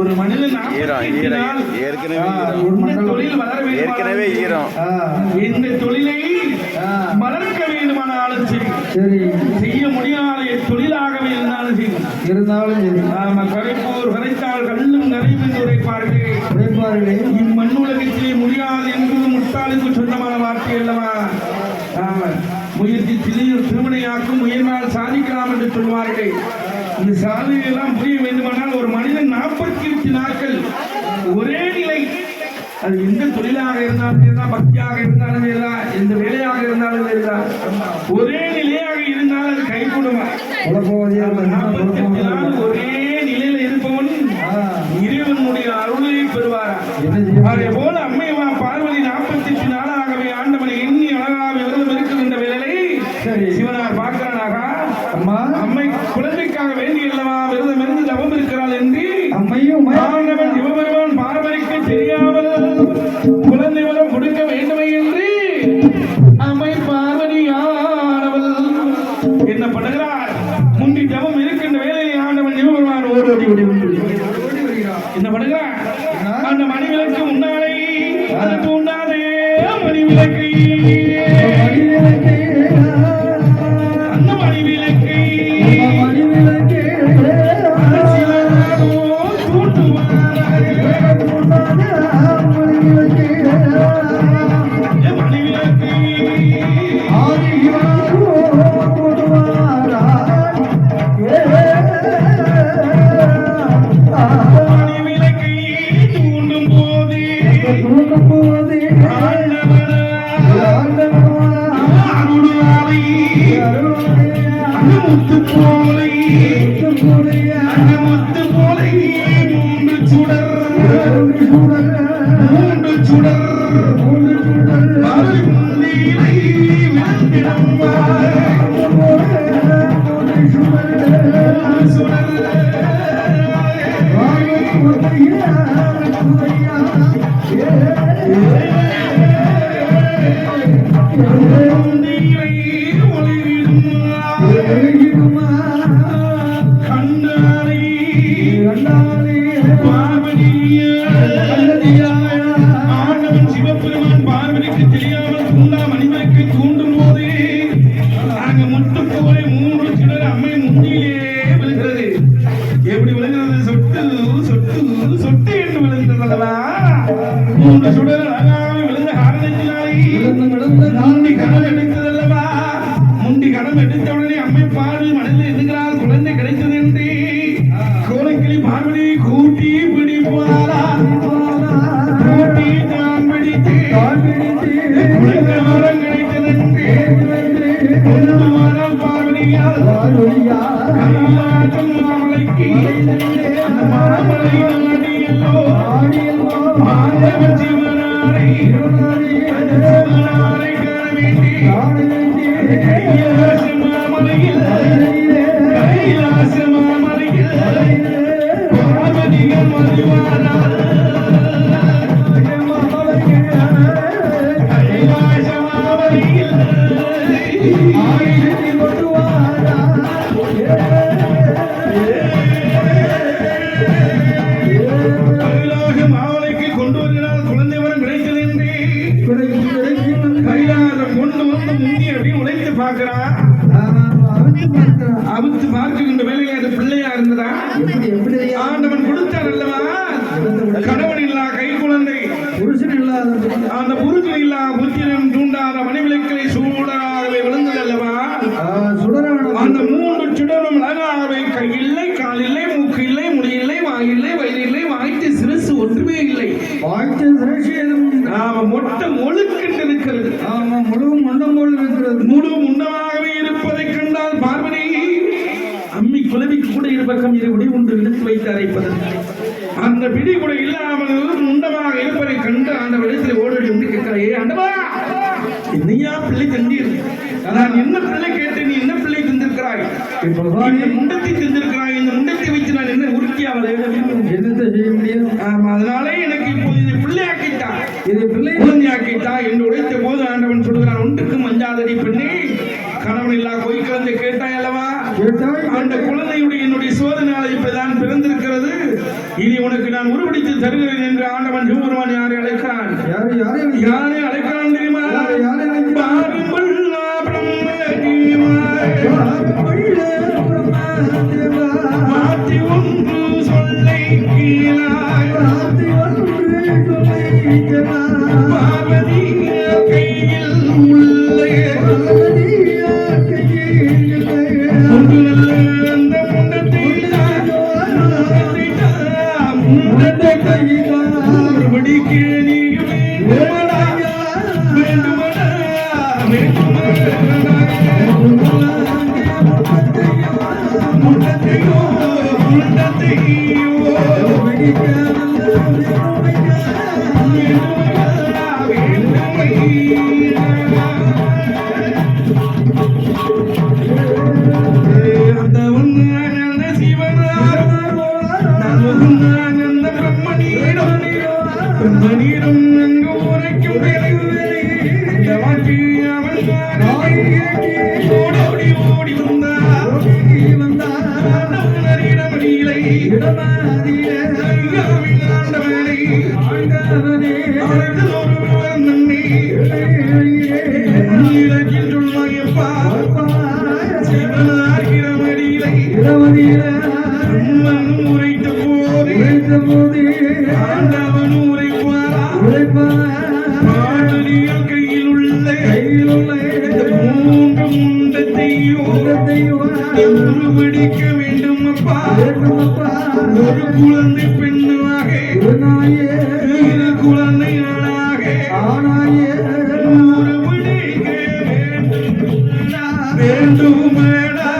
ஒரு மனிதன் ஏற்கனவே ஈரம் இந்த தொழிலை வளர்க்க வேண்டுமானாலும் சரி, செய்ய முடியாத தொழிலாகவே இருந்தாலும் கரைப்போர் கரைத்தால் கல்லும் நிறைவு என்று உரைப்பார்களே இம்மண்ணுலகத்திலே முடியாது என்பது முட்டாளுக்கு சொந்தமான வார்த்தை அல்லவா? முயற்சி திருமணையாக்கும் முயன்றால் சாதிக்கலாம் என்று சொல்வார்கள். இந்த சாதனையெல்லாம் புரிய வேண்டுமானால் ஒரு மனிதன் 48 நாட்கள் ஒரே நிலை, அது எந்த தொழிலாக இருந்தாலும் சரிதான், பக்தியாக இருந்தாலும் சரிதான், எந்த வேலையாக இருந்தாலும் சரிதான், ஒரே நிலையாக இருந்தால் அது கைகூடுமா? 48 நாள் ஒரே நிலையில இருப்பவன் இறைவனுடைய அருளை பெறுவாரா? அதே போல அம்மையம்மா பார்வதி 48 நாளாகவே ஆண்டவனை எண்ணி அழகாக விரதம் இருக்கின்ற வேலை சிவனார் பார்க்கிறானாக, அம்மை குழந்தைக்காக வேண்டி அல்லவா விரதம் இருந்து தவம் இருக்கிறாள் என்று ஆண்டவன் சிவபெருமான் பார்வதிக்கு தெரியாமல் குழந்தை வரம் கொடுக்க வேண்டுமே என்று அம்மை பார்வதியானவள் என்ன பண்ணுகிறார்? முந்தி தவம் இருக்கின்ற வேலையை ஆண்டவன் சிவபெருமான் ஓடி என்ன பண்ணுகிறார்? அந்த மணிவிளக்கு முன்னாலே அதற்கு உண்டாதே மணிவிளக்கை தூண்டும் போது ஆண்டவன் சிவபெருமான் பார்வதிக்கு தெரியாமல் தூண்டா மனிதனுக்கு தூண்டும் போது அங்க முட்டு போய் 3 சுடர் அம்மை முந்தியிலே விழுகிறது. எப்படி விழுகிறது? சொட்டு சொட்டு சொட்டு என்று விழுந்ததல்லவா? 3 சுடர் அழகாக விழுந்த காரணத்தினாலே முண்டி கணம் எடுத்ததல்லவா? முண்டி கணம் எடுத்த உடனே அம்மை பார்வை மனதில் எண்ணுகிறாள், குழந்தை கிடைத்தது என்று. கோலக்கிளி பார்வதி கூட்டி பிடிப்பாரா? கூட்டி தான் பிடித்து குழந்தை வரம் கிடைத்தது என்று கொண்டு வாராள் பார்வதியால். கைலாசம் மாமலைக்கு அந்த மாமலை நாடியல்லோ ஆண்டவன் சிவனாரை சிவனாரை காண வேண்டி கைலாச மாமலையில் கைலாச மாமலையில் பார்வதிகள் வருவாரால். கைலாச மாமலையில் கைலாச மாமலைக்கு கொண்டு வருகிறால் குழந்தை வரம் கிடைத்தது என்று கைலாசம் கொண்டு வந்து முந்தி அப்படியே உழைத்து பார்க்கிறான். அவித்து பார்க்கின்ற வேலையில அது பிள்ளையா இருந்ததா? ஆண்டவன் கொடுத்தார் அல்லவா? கணவன் இல்லா கை குழந்தை, புருஷன் இல்லாத அந்த புருஷன் இல்லா புத்திரன் தூண்டாத மணிவிளக்கை சூடராகவே விழுந்தது அல்லவா? அந்த 3 சுடரும் அழகாகவே கையில்லை, காலில்லை, மூக்கு இல்லை, முடி இல்லை, வாயில்லை, வயிறு இல்லை, வாய்த்த சிரசு ஒன்றுமே இல்லை. மொட்டை ஒழுக்கிட்டு இருக்கிறது. முழு முண்டம் போல் இருக்கிறது. முழு முண்டமாகவே இருப்பதை கண்டால் பார்வதி அம்மி குலவி கூட இருபக்கம் இருபடி ஒன்று எடுத்து வைத்து அரைப்பதற்கு அந்த பிடி கூட இல்லாமல் முண்டமாக இருப்பதை கண்டு ஆண்டவரிடத்தில் ஓடடி வந்து கேட்கிறாயே, ஆண்டவா என்னையா பிள்ளை தந்தீர்? நான் என்ன பிள்ளை கேட்டேன், நீ என்ன பிள்ளை தந்திருக்கிறாய்? இந்த முண்டத்தை தந்திருக்கிறாய். இந்த முண்டத்தை வைத்து நான் என்ன உறுதியாவது என்னத்தை செய்ய முடியும்? அதனாலே எனக்கு இப்போது இது பிள்ளையாக்கிட்டா, இது பிள்ளை குழந்தையாக்கிட்டா என்று உடைத்த போது ஆண்டவன் சொல்கிறான், ஒன்றுக்கும் அஞ்சாதடி பெண்ணே, கணவன் இல்லா கோய் குழந்தை கேட்டாய் அல்லவா? அந்த குழந்தையுடைய என்னுடைய சோதனை இப்பதான் பிறந்திருக்கிறது. இனி உனக்கு நான் உருவடித்து தருகிறேன் என்று ஆண்டவன் சிவபெருமான் யாரை அழைக்கிறான்? யாரை அழைக்கிறான் தெரியுமா? மாத்தி ஒன்று சொல்லை கீழாய் பார்வதி கையில் உள்ள அந்த முண்டத்தை மறுபடிக்கு நீ வேண்டுமடா வேண்டுமடா முண்டத்தையோ முண்டத்தையோ அந்த ஒன்று சிவனார் அந்த பிரம்மணீரம் பிரம்மணீரம் அங்கு உரைக்கும் இந்த வாட்டி அவன் ஓடி ஓடி வந்தார் இடமடியிலை ஆண்டவனை ஒருவன் நன்னி நீலக்கில் சொல்வாயப்பா சிவனார் இடமடியிலை உரைத்த போது ஆண்டவன் உரைப்பாரா? பாடலியல் கையில் உள்ள 3 முண்டத்தையோ உருவடிக்க வேண்டும் அப்பா. ஒரு குழந்தை பெண்ணாக, 2 குழந்தை ஆணாக உருவடிக்க வேண்டுமேடா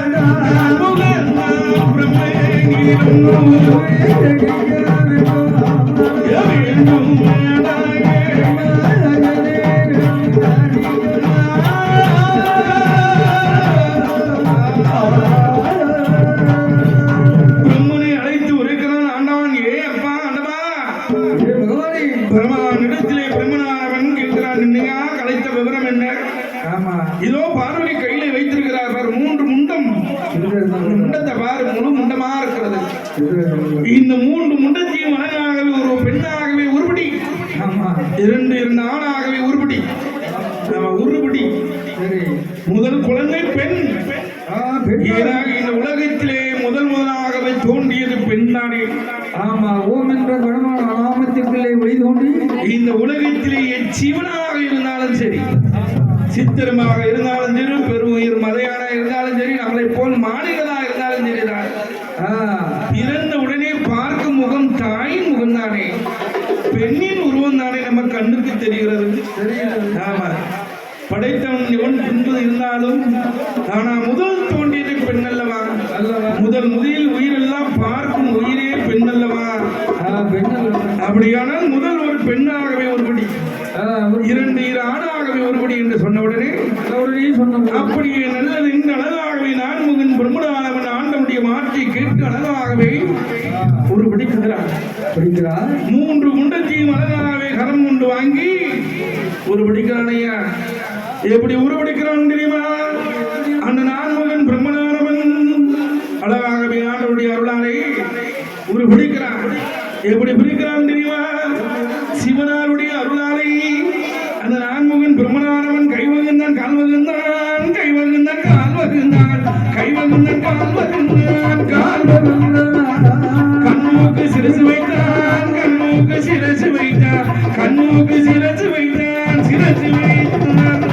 பிரம்மனை அழைத்து உரைக்கிறான் ஆண்டவன். ஏ அப்பா ஆண்டவா, பிரம்மனிடத்திலே பிரம்மனானவன் கேட்கிறான், என்னையா கலைத்த விவரம் என்ன? இதோ பார்வதி கையிலே வைத்திருக்கிறார் 3 முண்டம். முண்டத்தை பாரு, முழு முண்டமா இருக்கிறது. இந்த மூன்று முண்டத்தையும் அழகாகவே ஒரு பெண்ணாகவே உருப்படி, இரண்டு ஆணாகவே உருப்படி. உருப்படி முதல் குழந்தை பெண். ஏனாக இந்த உலகத்திலே முதலாகவே தோன்றியது பெண் தானே. ஆமா, ஓம் என்ற குணமான நாமத்திற்குள்ளே ஒளி தோன்றி இந்த உலகத்திலே சிவனாக இருந்தாலும் சரி, சித்திரமாக இருந்தாலும் சரி, பெருவுயிர் மதையான இருந்தாலும் சரி, நம்மளை போல் மாநிலதாக இருந்தாலும் சரிதான், பிறந்த உடனே பார்க்கும் முகம் தாயின் முகம் தானே, பெண்ணின் உருவம் தானே நம்ம கண்ணுக்கு தெரிகிறது. ஆமா, படைத்தவன் இவன் என்பது இருந்தாலும் ஆனா முதல் தோன்றியது பெண் அல்லவா? முதலில் உயிரெல்லாம் பார்க்கும் உயிரே பெண் அல்லவா? அப்படியானால் முதல் ஒரு பெண்ணாகவே ஒருபடி, இரண்டு ஆணாகவே ஒருபடி என்று சொன்ன உடனே அப்படியே நல்லது இந்த அழகாகவே நான்முகன் பிரம்மனானவன் ஆண்டவனுடைய மாற்றி கேட்டு அழகாகவே ஒருபடிக்கிறார். மூன்று முண்டத்தையும் அழகாகவே கரம் கொண்டு வாங்கி ஒருபடிக்கிறானையா. எப்படி உருவடிக்கிறான் தெரியுமா? அந்த நான்முகன் பிரம்மனானவன் அழகாகவே ஆண்டவருடைய அருளாலே உருவடிக்கிறான். எப்படி பிரிக்கிறான் தெரியுமா? சிவனாருடைய அருளாலே அந்த நான்முகன் பிரம்மனானவன் கைவகுந்தான் கால் வகுந்தான், கைவகுந்தான் கால் வகுந்தான், கைவகுந்தான் கால் வகுந்தான், கால் வகுந்தான், கண்ணூக்கு சிரசு வைத்தான், கண்ணூக்கு சிரசு வைத்தான், கண்ணூக்கு சிரசு வைத்தான், சிரசு வைத்தான்,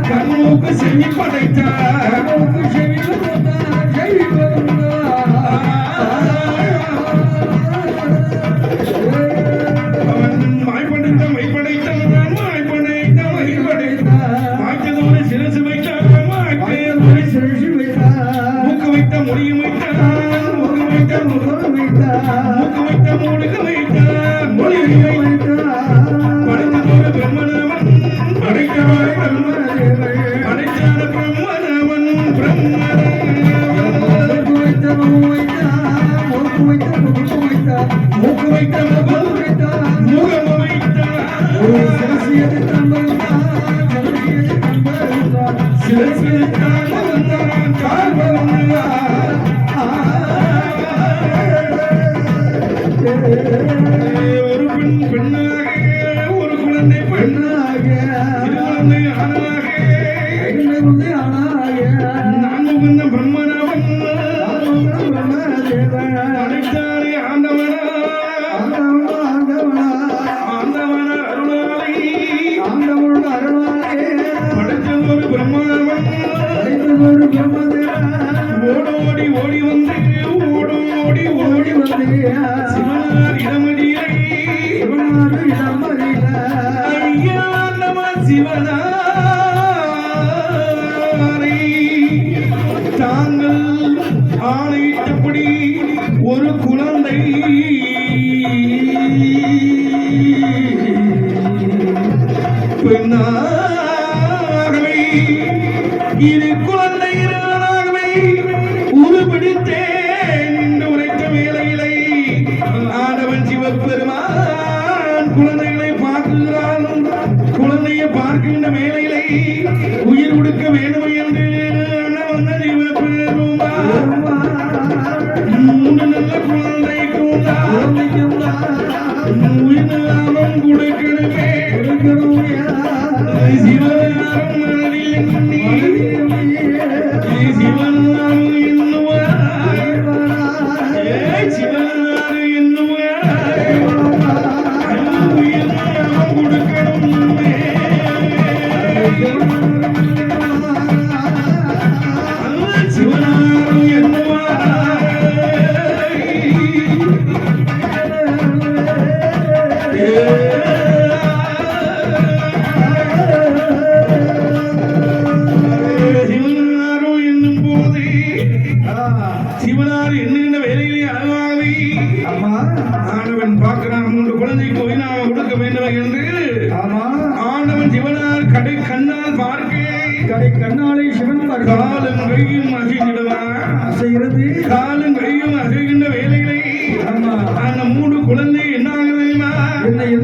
கண்ணூக்கு செவி படைத்தார், ஒரு பெண் பெண்ணாக, ஒரு குழந்தை பெண்ணாக, நான்முகன் பிரம்மனாவன் அடைத்தாரே ஆண்டவனா, ஆண்டவன அருளாலே படைத்ததொரு பிரம்மனாவன் ஓடோடி ஓடி வந்து, ஓடோடி ஓடி வந்து சிவனார் இடமடியை, ஐயா நம சிவனாரை தாங்கள் ஆணையிட்டபடி ஒரு குழந்தை பெண்ணாகவே, இரு குழந்தைகளாகவே உருபிடித்தேன் என்று உரைத்த வேளையிலே ஆண்டவன் சிவபெருமான் குழந்தைகளை பார்க்கிறான். குழந்தையை பார்க்கின்ற வேளையிலே உயிர் கொடுக்க வேண்டும் என்று அண்ணன் சிவபெருமான் மூன்று நல்ல குழந்தை உயிர் லாபம் கொடுக்கணுமே. சிவனாரும் மனதில் எண்ணி சிவனாரும் எண்ணுவார், சிவனாரு எண்ணுவார், உயிர் லாபம் கொடுக்கணுமே. சிவனாரும் எண்ணுவார், சிவனார் எண்ணுகின்ற வேலையிலே அழகாகவே ஆண்டவன் பார்க்கிறான். மூன்று குழந்தைக்கு உயிராக கொடுக்க வேண்டும் என்று ஆண்டவன் சிவனார் கடை கண்ணால் பார்க்க, கடை கண்ணாலே சிவன் காலும் கையும் அசைகிறது, காலும் கையும் அசைகின்ற வேலையிலே அந்த மூன்று குழந்தை என்ன ஆகுது? என்ன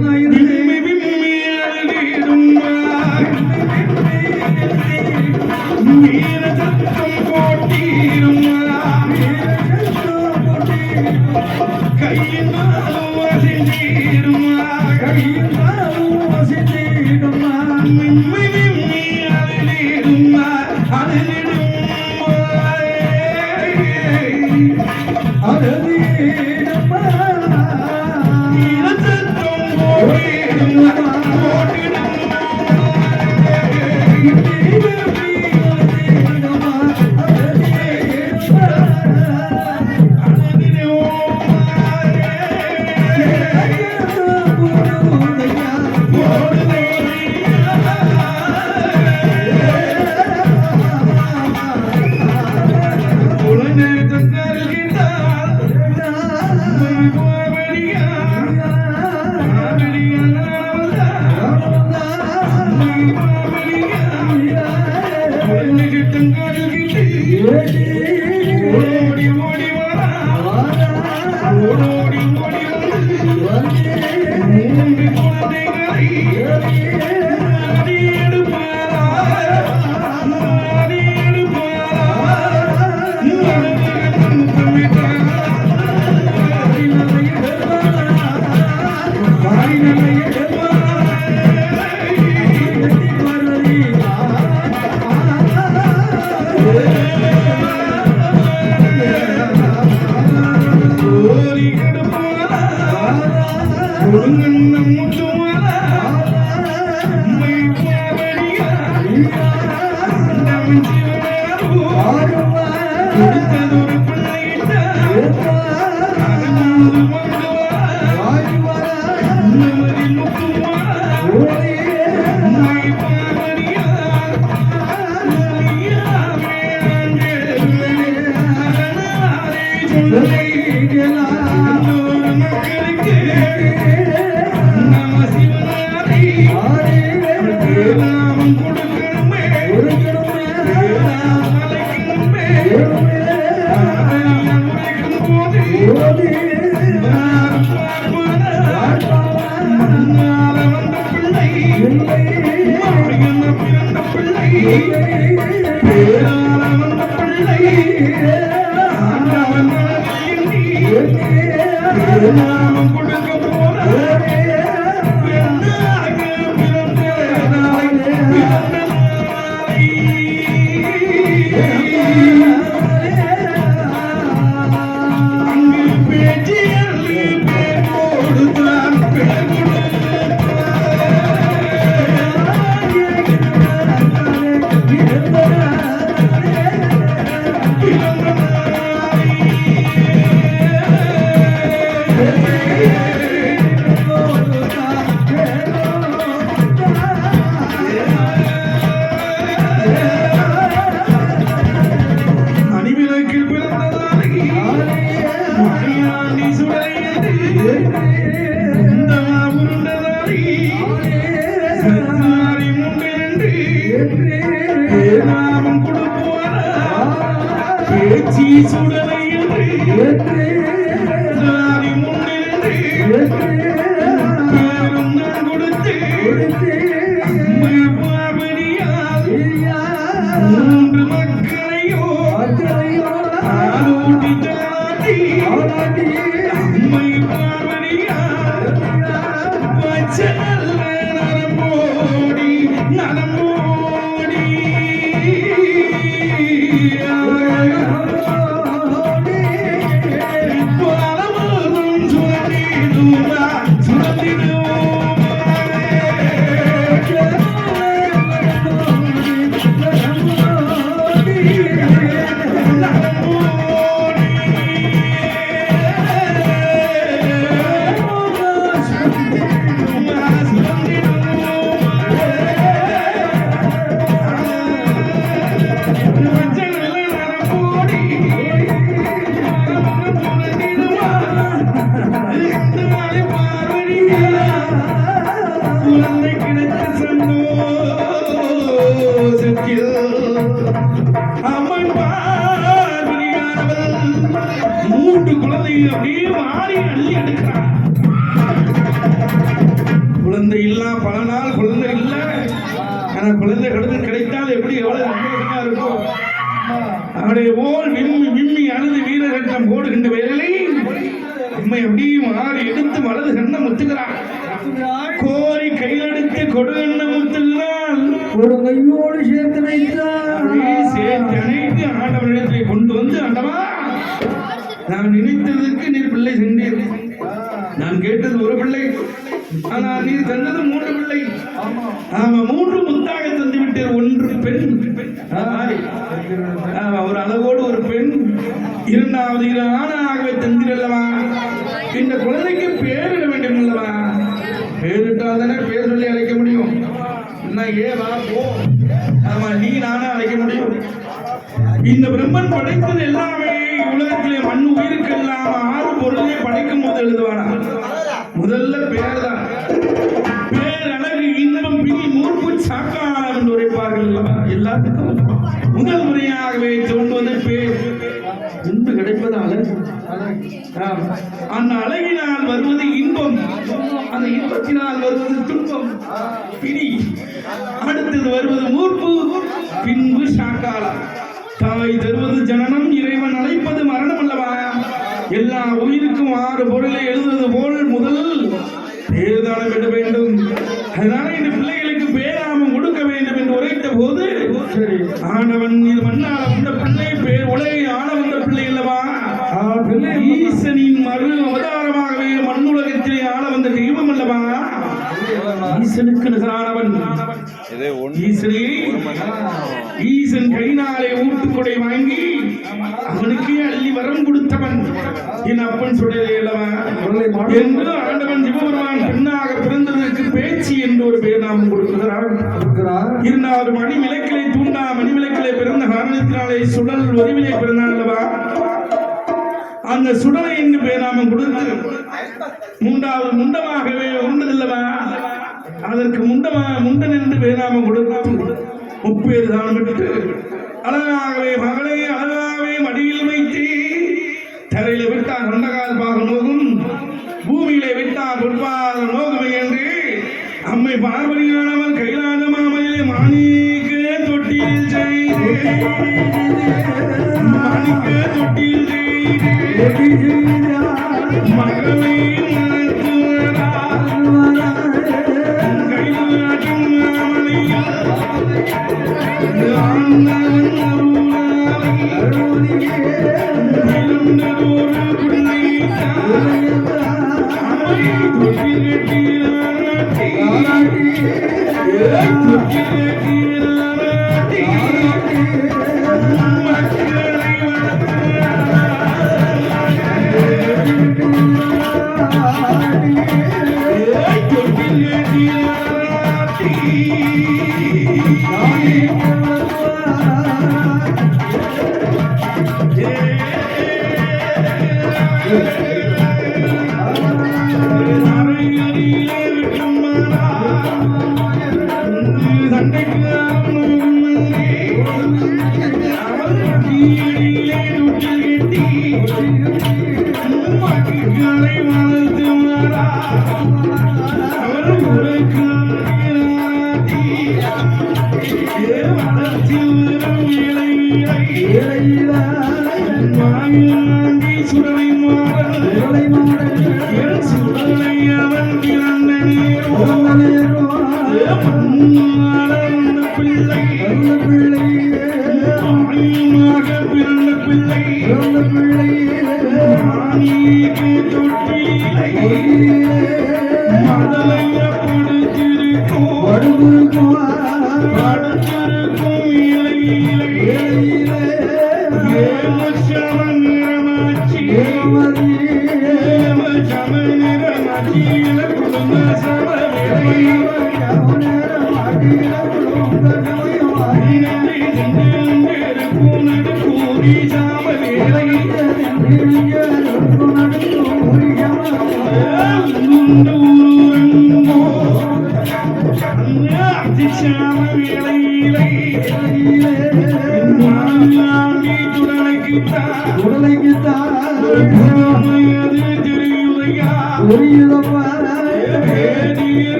மிம்மி மிம்மி அருளிடும் அருளிடும் குழந்தை இல்லா பல நாள் குழந்தை இல்ல. ஆனா குழந்தை கடந்து கிடைத்தால் எப்படி எவ்வளவு சந்தோஷமா இருக்கும். அவருடைய போல் விம்மி விம்மி அழுது வீரரட்டம் போடுகின்ற வேலை உண்மை அப்படியே மாறி எடுத்து வலது கண்ண முத்துகிறார். கோரி கையெடுத்து கொடு என்ன முத்துகிறார். ஒரு கையோடு சேர்த்து வைத்தார். அப்படியே சேர்த்து அணைத்து ஆண்டவனிடத்திலே கொண்டு வந்து, ஆண்டவா, நான் நினைத்ததற்கு நீர் பிள்ளை சென்றீர். நான் கேட்டது ஒரு பிள்ளை, ஆனால் நீர் தந்தது 3 பிள்ளை. ஆமா, 3 முத்தாக தந்து விட்டீர். 1 பெண், ஒரு அளவோடு ஒரு பெண், 2வது 2 ஆணாகவே தந்தீரல்லவா. இந்த குழந்தைக்கு பேரிட வேண்டும் அல்லவா. பேரிட்டால் தானே பேர் சொல்லி அழைக்க முடியும். ஏவா போ, ஆமா, நீ நானே அழைக்க முடியும். இந்த பிரம்மன் படைத்தது எல்லாமே உலகத்திலே மண் உயிருக்கெல்லாம் 6 பொருளை படைக்கும் போது எழுதுவானா. முதல்ல பேர் தான். பேர் அழகு இன்பம் பிரி மூர்ப்பு சாக்காளம் என்று உரைப்பார்கள். எல்லாத்துக்கும் முதல் முறையாகவே தோன்றுவது பேர். இன்பு கிடைப்பது அழகு. அந்த அழகினால் வருவது இன்பம், அந்த இன்பத்தினால் வருவது துன்பம் பிரி. அடுத்தது வருவது மூர்ப்பு, பின்பு சாக்காளம். தாய் தருவது ஜனனம், இறைவன் அழைப்பது மரணம் அல்லவா. எல்லா உயிருக்கும் 6 பொருளை எழுதுவது போல் முதல் பேர்தானம் விட வேண்டும். அதனால இந்த பிள்ளைகளுக்கு பேராமம் கொடுக்க வேண்டும் என்று உரைத்த போது, ஆண்டவன் இது மண்ணால வந்த பிள்ளை, பேர் உலகை ஆள வந்த பிள்ளை அல்லவா. ஈசனின் மறு அவதாரமாகவே மண்ணுலகத்திலே ஆள வந்த தெய்வம் அல்லவா. ஈசனுக்கு நிகரானவன். ஈசன் கைனாலே ஊட்டுக்கொடை வாங்கி அவனுக்கே அள்ளி வரம் கொடுத்தவன் என் அப்பன் சொல்றதே அல்லவா என்று ஆண்டவன் சிவபெருமான் பெண்ணாக பிறந்ததற்கு பேச்சு என்று ஒரு பேர் நாமம் கொடுக்கிறார். 2வது மணிவிளக்கிலே தூண்டா மணிவிளக்கிலே பிறந்த காரணத்தினாலே சுடல் வடிவிலே பிறந்தான் அல்லவா. அந்த சுடலை என்று பேர் நாமம் கொடுத்து 3வது முண்டமாகவே உண்டதல்லவா. அதற்கு முண்டன் என்று பேராம கொடுத்து முப்பேறு தானம் விட்டு அழகாகவே மகளை அழகாகவே மடியில் வைத்து தரையில விட்டால் கொண்டகால் பாக நோகும், பூமியிலே விட்டால் பொற்பாக நோகுமை என்று அம்மை பார்வதியானவன் கைலாத மாமையிலே மாணிக்க தொட்டியில் செய்து மகளை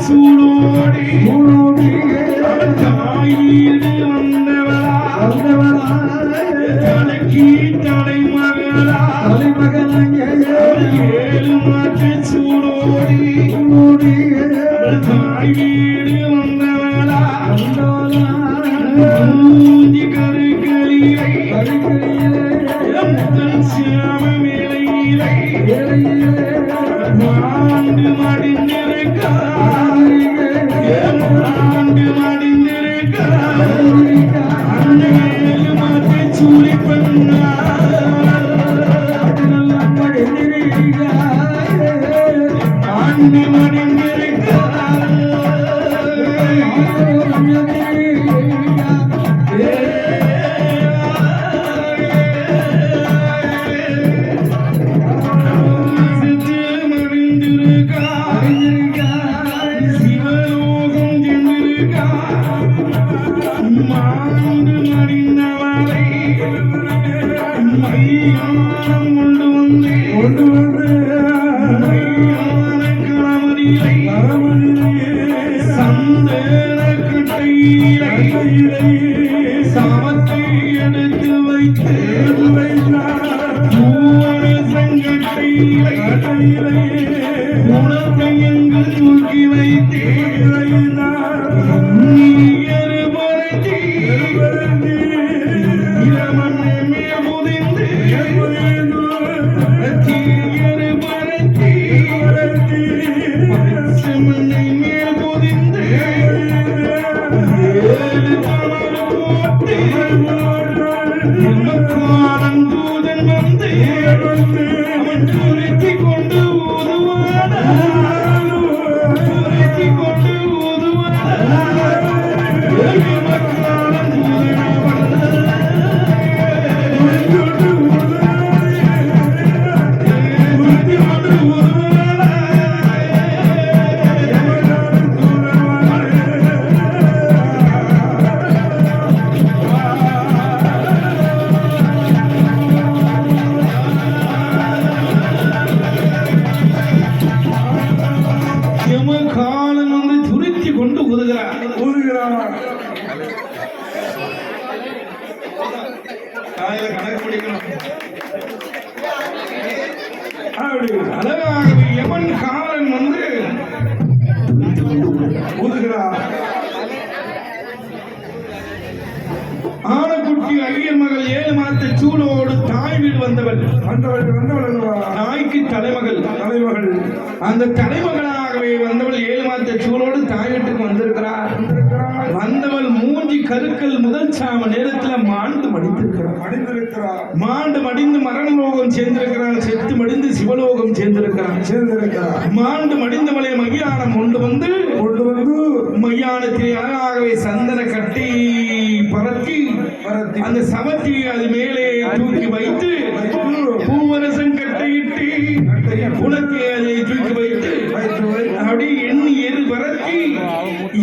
சூடோடி தாய் வீடு வந்தவளா தலைக்கு தலைமகளா ஏழு மாற்று சூடோடி தாய் வீடு வந்தவளா மூஞ்சி கருக்களிலை சியாம மேலையிலை மாண்டு மடிந்திருக்கார் அன்னையில் மாற்றி சூழி ஆண்டு சிவலோகம் சென்றிருக்கா மாண்டு மடிந்தவளை மையானம் கொண்டு வந்து மையான கணவரிலை சந்தேன கட்டையிலை சமத்தை எடுத்து வைத்து பூவர சங்கட்டையிலை குணத்தை எங்கு தூக்கி வைத்து நீயரு பொருத்தி இரமண்ணை மேல் புதிந்து தீயரு பொருத்தி பச்சமண்ணை மேல் புதிந்து ஏழு தமறு போட்டு எமக்காரன் தூதன் வந்து அவன் துருத்தி கொண்டு ஊதுவானா துருத்தி கொண்டு ஊதுவானா எமக்காரன் தூதன் துருத்தி கொண்டு ஊதுவானா எமக்காரன் வந்து துருத்தி கொண்டு ஊதுகிறான் காலையில கணக்கு பிடிக்கணும் அழகாகவே எமன் காலன் வந்து ஊதுகிறார் ஆனக்குட்டி ஐயர் மகள் ஏழு மாத்த சூடோடு தாய் வீடு வந்தவள் தாய்க்கு தலைமகள் அந்த தலைமகளாகவே வந்தவள் ஏழு மாத்த சூடோடு தாய் வீட்டுக்கு வந்திருக்கிறார் வந்தவள் மூஞ்சி கருக்கள் முதல் சாம நேரத்தில் மாண்டு மடிந்திருக்கிறார் மாண்டு மடிந்து மரணலோகம் சேர்ந்திருக்கிறார் செத்து மடிந்து சிவலோகம் சேர்ந்திருக்கிறார் மாண்டு மடிந்தவளை மையானம் கொண்டு வந்து மையானத்திலே அழகாகவே சந்தன கட்டி பரத்தி அந்த சமத்தி அது மேலே தூக்கி வைத்து பூவரசம் கட்டையிட்டு குளத்தை அதை தூக்கி வைத்து அப்படி எண்ணி எரு பரத்தி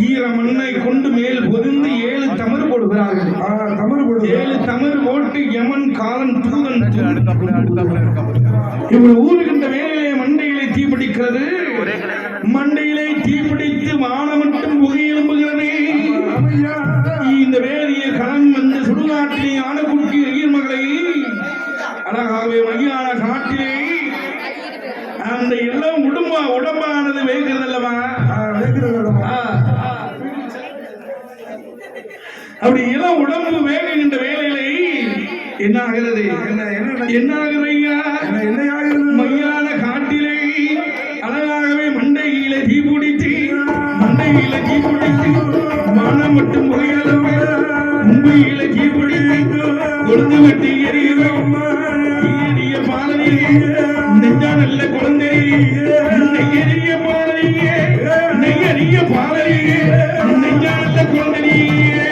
ஈர மண்ணை கொண்டு மேல் பொதிந்து ஏழு தமறு போடுகிறார்கள் ஏழு தமறு போட்டு யமன் காலன் தூதன் இவள் ஊறுகின்ற வேலையிலே மண்டையிலே தீப்பிடிக்கிறது மண்டையிலே தீப்பிடித்து வானம் மட்டும் புகை எழும்புகிறது இந்த வேலையை களம் வந்து சுடுகாட்டிலே ஆனக்குட்டி ஐயர் மகளை அழகாகவே மையான காட்டிலே அந்த எல்லாம் உடம்பானது வேகிறது அல்லவா அப்படி இளம் உடம்பு வேகுகின்ற வேலையிலே என்ன ஆகிறது என்ன ஆகுது ஐயா மையான காட்டிலே அழகாகவே மண்டையில தீப்பிடித்து மனம் மட்டும் புகையளவு உண்மையில தீப்பிடித்து கொடுத்து வெட்டி எறிகிறோம் எரிய பாலனியே நெஞ்சா நல்ல குழந்தை நெய்யறிய பாலனியே நெய்யறிய பாலனியே நெஞ்சா நல்ல குழந்தையே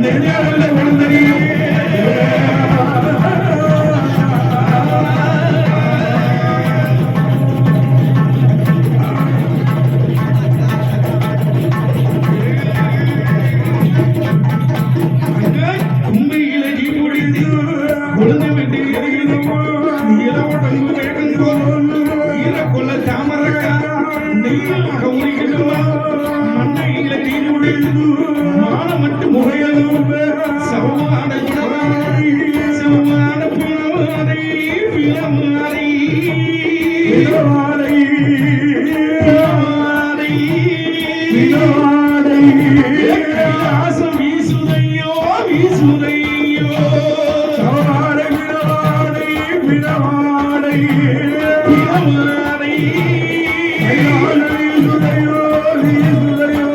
நெஞ்சா நல்ல குழந்தையே மயிலாக உரிக்கிறவா மண்டையில நீர் விழுந்து மானமட்டு முகையலும் சவமான குணவாரி சவமான புனவாரை பிணவாரை பிணவாரை பிணவாரை பிணவாரை ஆசம் வீசுதையோ வீசுதையோ சவமான பிணவாரை பிணவாரை பிணவாரை வீசுதையோ வீசுதையோ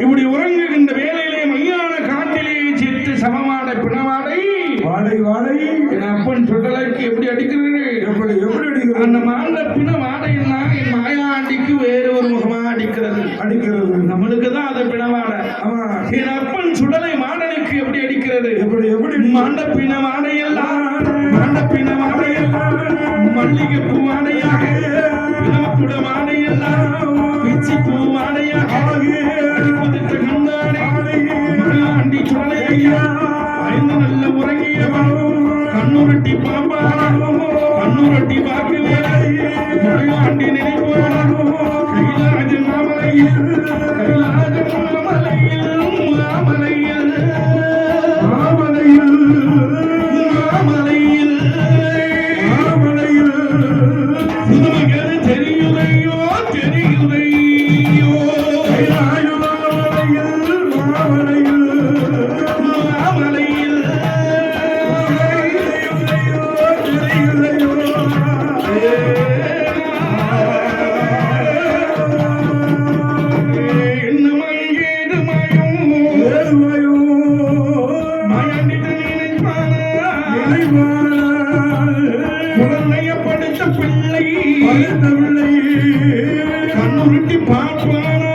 இப்படி உறங்குகின்ற வேலையிலே மையான காட்டிலே செத்து சமமான பிணவாடை வாடை வாடை என் அப்பன் சுடலைக்கு எப்படி அடிக்கிறது எப்படி எப்படி அடிக்கிறது அந்த மாண்ட பிண வாடைன்னா என் மாயாண்டிக்கு வேறு ஒரு முகமா அடிக்கிறது அடிக்கிறது நம்மளுக்கு தான் அது பிணவாடை என் அப்பன் சுடலை மாடனுக்கு எப்படி அடிக்கிறது எப்படி எப்படி மாண்ட பிண வாடையெல்லாம் மாண்ட பிண வாடையெல்லாம் மல்லிகை பூ வாடையாக பிணப்புட வாடையெல்லாம் பிச்சி பூ வாடையாக நல்ல உறங்கியவன் கண்ணுரட்டி பாம்பானோ கண்ணுரட்டி பார்க்கவே ஆண்டி நினைப்பானோ கைலாஜ மாமலையில் கைலாஜ மாமலையில் மாமலையில் மாமலையில் மாமலையில் மாமலையில் புதுமகன் தெரியுதையோ தெரியுதையோ கைலாஜ மாமலையில் மாமலையில் குழந்தையப்படுத்த பிள்ளை கண்ணுருட்டி பார்ப்பானோ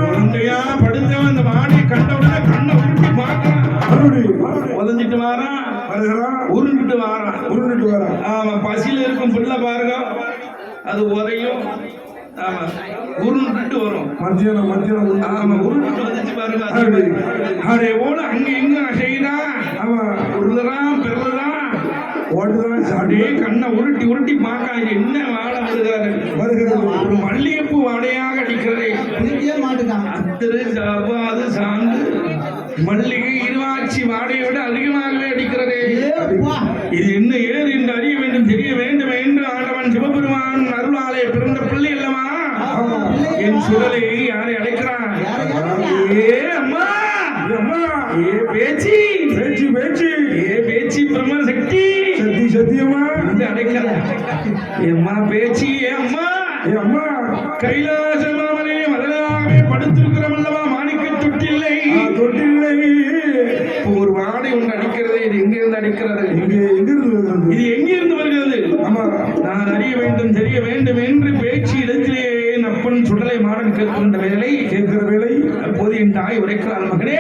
குழந்தையா படுத்தவன் அந்த மாடி கண்டவுடனே கண்ணை உருட்டி பார்க்கலாம் உதஞ்சிட்டு வாரான் உருண்டுட்டு வாரான் ஆமா பசியில இருக்கும் பிள்ளை பாருங்க அது உதையும் ஆமா உருண்டுட்டு வரும் மத்தியானம் ஆமா உருண்டுட்டு வந்துச்சு பாருங்க அதே போல அங்க எங்க செய்யறான் ஆமா உருளுறான் பெருளுறான் ஓடுதான் அப்படியே கண்ணை உருட்டி உருட்டி பார்க்காங்க என்ன வாழை வருகிறது ஒரு மல்லிகைப்பூ வாடையாக அடிக்கிறதே மாட்டுதான் அத்திரு ஜவ்வாது சாந்து மல்லிகை இருவாச்சி வாடையோடு அதிகமாகவே அடிக்கிறதே இது என்ன ஏறு என்று அறிய வேண்டும் தெரிய வேண்டும் என்று ஆண்டவன் சிவபெருமான் அருளாலே பிறந்த பிள்ளை அல்லவா என் சுடலை யாரை அழைக்கிறான் ஏ அம்மா ஏ பேச்சி பேச்சி பேச்சி ஏ பேச்சி பிரம்ம சக்தி சக்தி சத்தியமா இந்த அழைக்கிறான் அம்மா பேச்சி ஏ அம்மா கைலாச மாமலே மதலாவே படுத்திருக்கிறோம் அல்லவா மாணிக்க தொட்டில்லை ஒரு வாடை ஒன்று அடிக்கிறது இது எங்கிருந்து அடிக்கிறது இது எங்கிருந்து வருகிறது நான் அறிய வேண்டும் தெரிய வேண்டும் என்று பேச்சு இடத்திலே அப்பன் சுடலை மாடன் கேட்கின்ற வேலை அப்போது என் தாய் உரைக்கிறாள் மகனே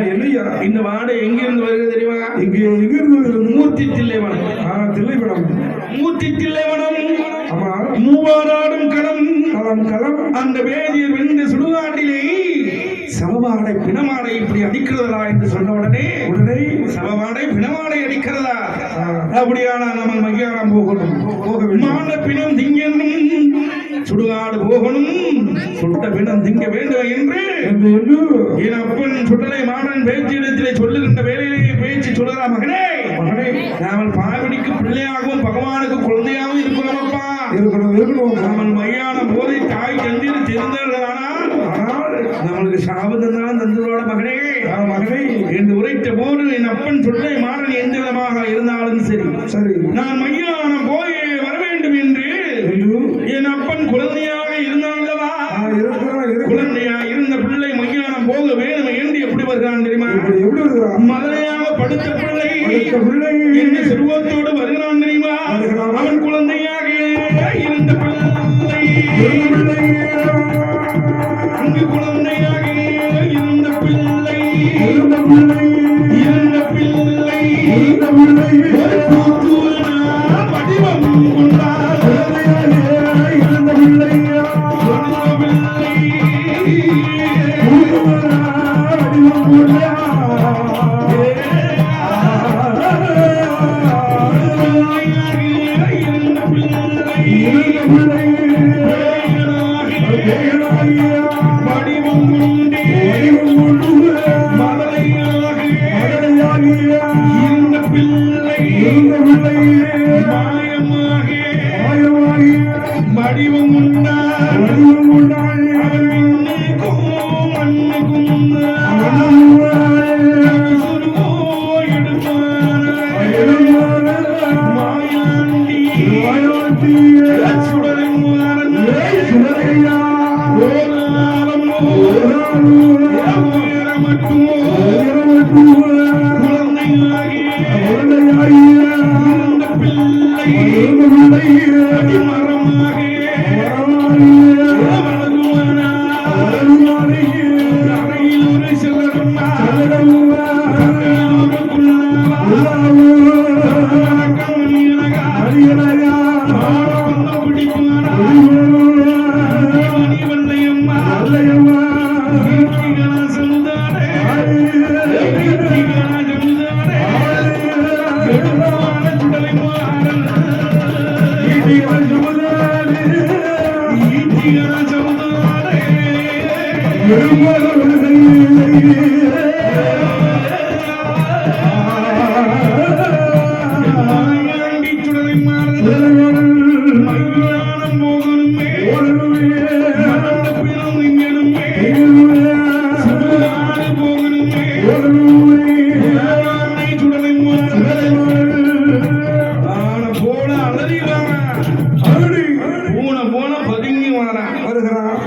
என்ன இந்த வாடை எங்கிருந்து வருகிறது தெரியுமா இங்கே எங்கிருந்து மூர்த்தி தில்லைவனம் மூர்த்தி தில்லைவனம் மூவாராடும் களம் அந்த வேதியர் வெந்த சுடுகாட்டிலே சமவாடை பிணமாடை இப்படி அடிக்கிறதா என்று சொன்ன உடனே சமவாடை பிணமாடை அடிக்கிறதா அப்படியானா நம்ம மையானம் போகணும் மான பிணம் திங்கணும் சுடுகாடு போகணும் சுட்ட பிணம் திங்க வேண்டும் என்று என் அப்பன் சுடலை மாடன் பேச்சிடத்திலே சொல்லுகின்ற வேலையிலேயே பேச்சு சொல்லுறா மகனே நாமல் பாவடிக்கு பிள்ளையாகவும் பகவானுக்கு குழந்தையாகவும் இருக்கிறோமப்பா இருக்கணும் நாமல் மையான போதை தாய் தந்திர தெரிந்தால் ஆனால் நம்ம உனக்கு சாபதம் தான் தந்ததோட மகனே மகனே என்று உரைத்த போது என் அப்பன் சொல்லை மாறன் எந்த விதமாக இருந்தாலும் சரி சரி நான் மையானம் போய் வர வேண்டும் என்று என் அப்பன் குழந்தையாக இருந்தால்லவா குழந்தையாக இருந்த பிள்ளை மையானம் போக வேண்டும் என்று எப்படி வருகிறான் தெரியுமா மதுரையாக படுத்த பிள்ளை என்ன செல்வத்தோடு வருகிறான் தெரியுமா அவன் குழந்தையாக இருந்த பிள்ளை அங்கு குழந்தையாக இருந்த பிள்ளை வடிவம் கொண்டார் இருந்த பிள்ளை வடிவம்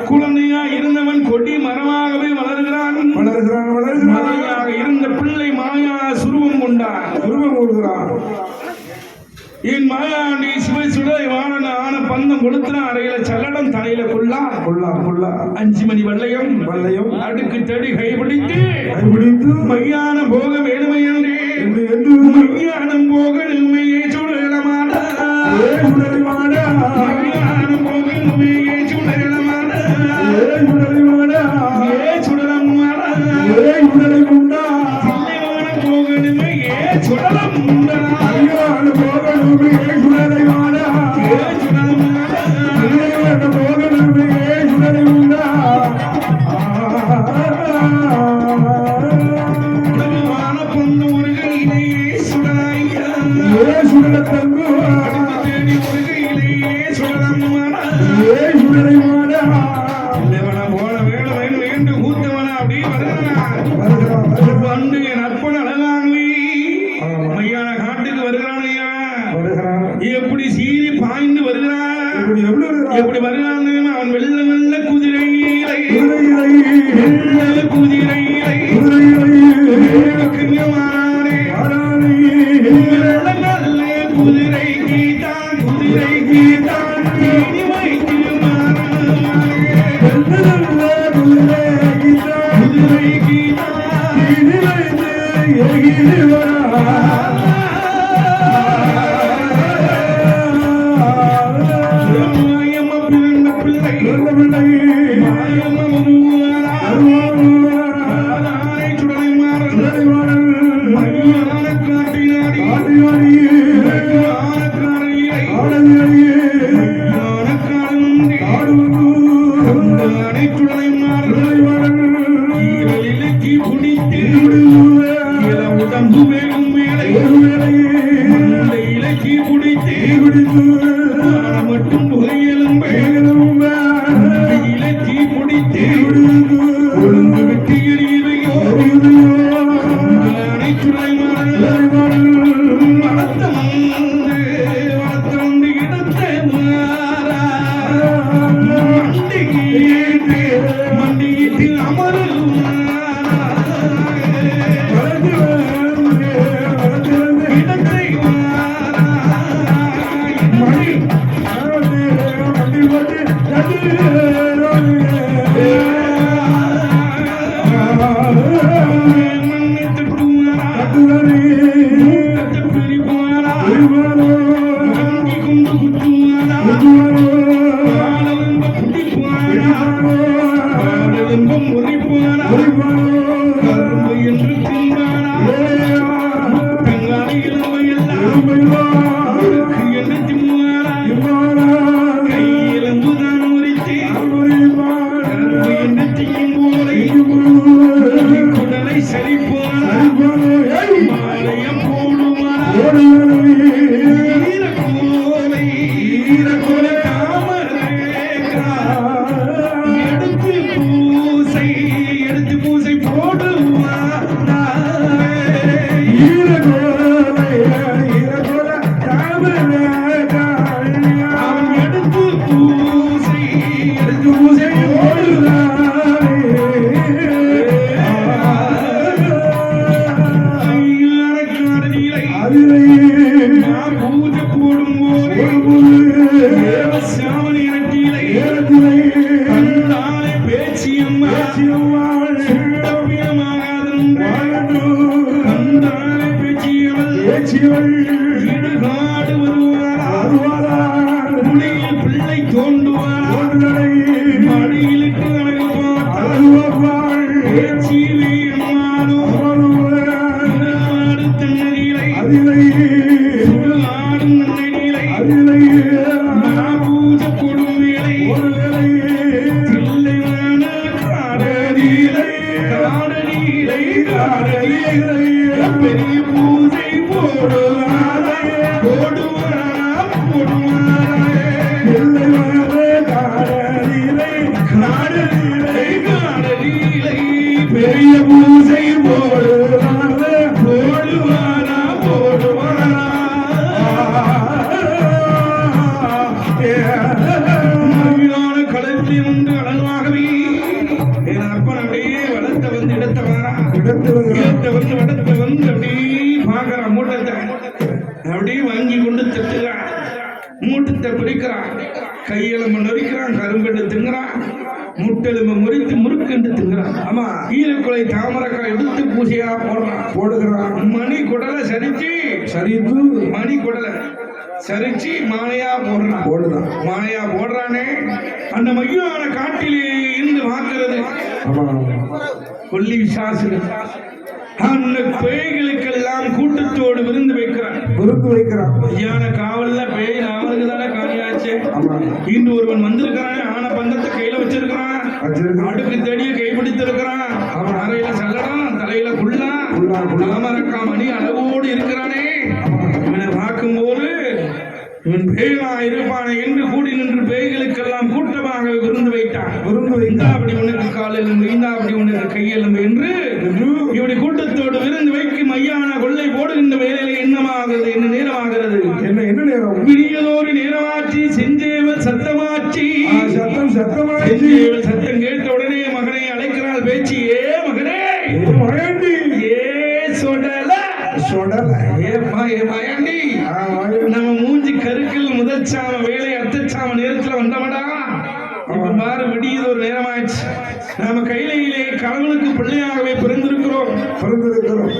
குழந்தையா இருந்தவன் கொடி மரமாகவே வளர்கிறான் மலையாக இருந்த பிள்ளை மாயா சுருவம் கொண்டான் என் மாயாண்டி சிவை சுடை வாழன ஆன பந்தம் கொடுத்தன அறையில சல்லடம் தலையில கொள்ளா 5 மணி வல்லையம் அடுக்கு தடி கைபிடித்து மையான போக வேணுமை என்றே மையானம் போக நிலைமையை சுடலமான மையானம் போக நிலைமையை சுடலமான சுடலம் போக நிலைமையே சுடலம் எப்படி சீறி பாய்ந்து வருகிறான் எப்படி வருகிறான் அவன் வெள்ள வெள்ள குதிரை குதிரை கீட்டான் மட்டும் புகையலும் இலக்கி பிடித்து கம்பம் உரிப்பானா கரும்பு என்று தின்பானா தங்கான இளமை எல்லாம் என்று திம்மானா கை எலும்புதான் உரித்து கரும்பு என்று தியும் போலை குடலை சரிப்பானா மாலையம் போடுவானா ஈரக்கோலை தாமரை எடுத்து பூசை போடுவானா அவன் எடுத்து பூசை பூஜை போடும் போது சாமணி இரட்டிலை கண்டாலே பேச்சியம்மா கண்டாலே பேச்சியவள் இடுகாடு வருவாரா முடியில் பிள்ளை தோண்டுவாரா மடியிலிட்டு அழகுவாள் பேச்சி வீரமாடும் தண்ணீரை சுடுகாடும் நன்னீரை பூஜை கொடும் வேலை தில்லைவான காடநீரை பெரிய பூஜை போடுவாரே பெரிய பூஜை போடுவாரா களத்தில் வந்து அழகாகவே என் அப்பன் அப்படியே வளர்த்த வந்து இடத்த வந்து அப்படியே பார்க்கறான் மூட்டத்தை அப்படியே வாங்கி கொண்டு திட்டுறான் மூட்டத்தை பிரிக்கிறான் கையெலும்பு நொறிக்கிறான் கரும்பெண்டு திங்குறான் முட்டெலும்பு முறித்து முறுக்கெண்டு திங்குறான் ஆமா ஈரக்குலை தாமரக்காய் எடுத்து பூசையா போடுகிறான் மணி குடலை சரித்து மணி குடலை சரிச்சு மாலையா போடுறான் மாலையா போடுறானே அந்த மையான காட்டிலே இருந்து வாக்குறது கொல்லி விசாசு அந்த பேய்களுக்கெல்லாம் கூட்டத்தோடு விருந்து வைக்கிறான் ஐயான காவல்ல பேய் அவனுக்கு தானே காரியாச்சு இன்று ஒருவன் வந்திருக்கிறான் ஆன பந்தத்தை கையில வச்சிருக்கிறான் அடுக்கு தேடிய கைப்பிடித்திருக்கிறான் அவன் அறையில செல்லலாம் தலையில குள்ளா தாமரக்கா மணி அளவோடு இருக்கிறானே இவனை பார்க்கும் போது இவன் பேயா இருப்பானே என்று கூடி நின்று பேய்களுக்கெல்லாம் கூட்டமாக விருந்து வைத்தான் இந்தா அப்படி உனக்கு காலெலும்பு இந்தா அப்படி உனக்கு கையெலும்பு என்று இப்படி கூட்டத்தோடு விருந்து வைக்கும் மையான கொள்ளை போடுகின்ற வேலையில என்ன நேரமாகிறது என்ன நேரம் விடியதோடு நேரமாற்றி செஞ்சேவல் சத்தமாற்றி செஞ்சேவல் சத்தம் கேட்ட உடனே மகனை அழைக்கிறாள் பேச்சு ஏ மகனே நம்ம மூஞ்சி கருக்கில் முதல் சாம வேலை அர்த்தச்சாம நேரத்துல வந்தவடா மாறு விடியது ஒரு நேரமாச்சு நாம கையிலே கடவுளுக்கு பிள்ளையாகவே பிறந்திருக்கிறோம்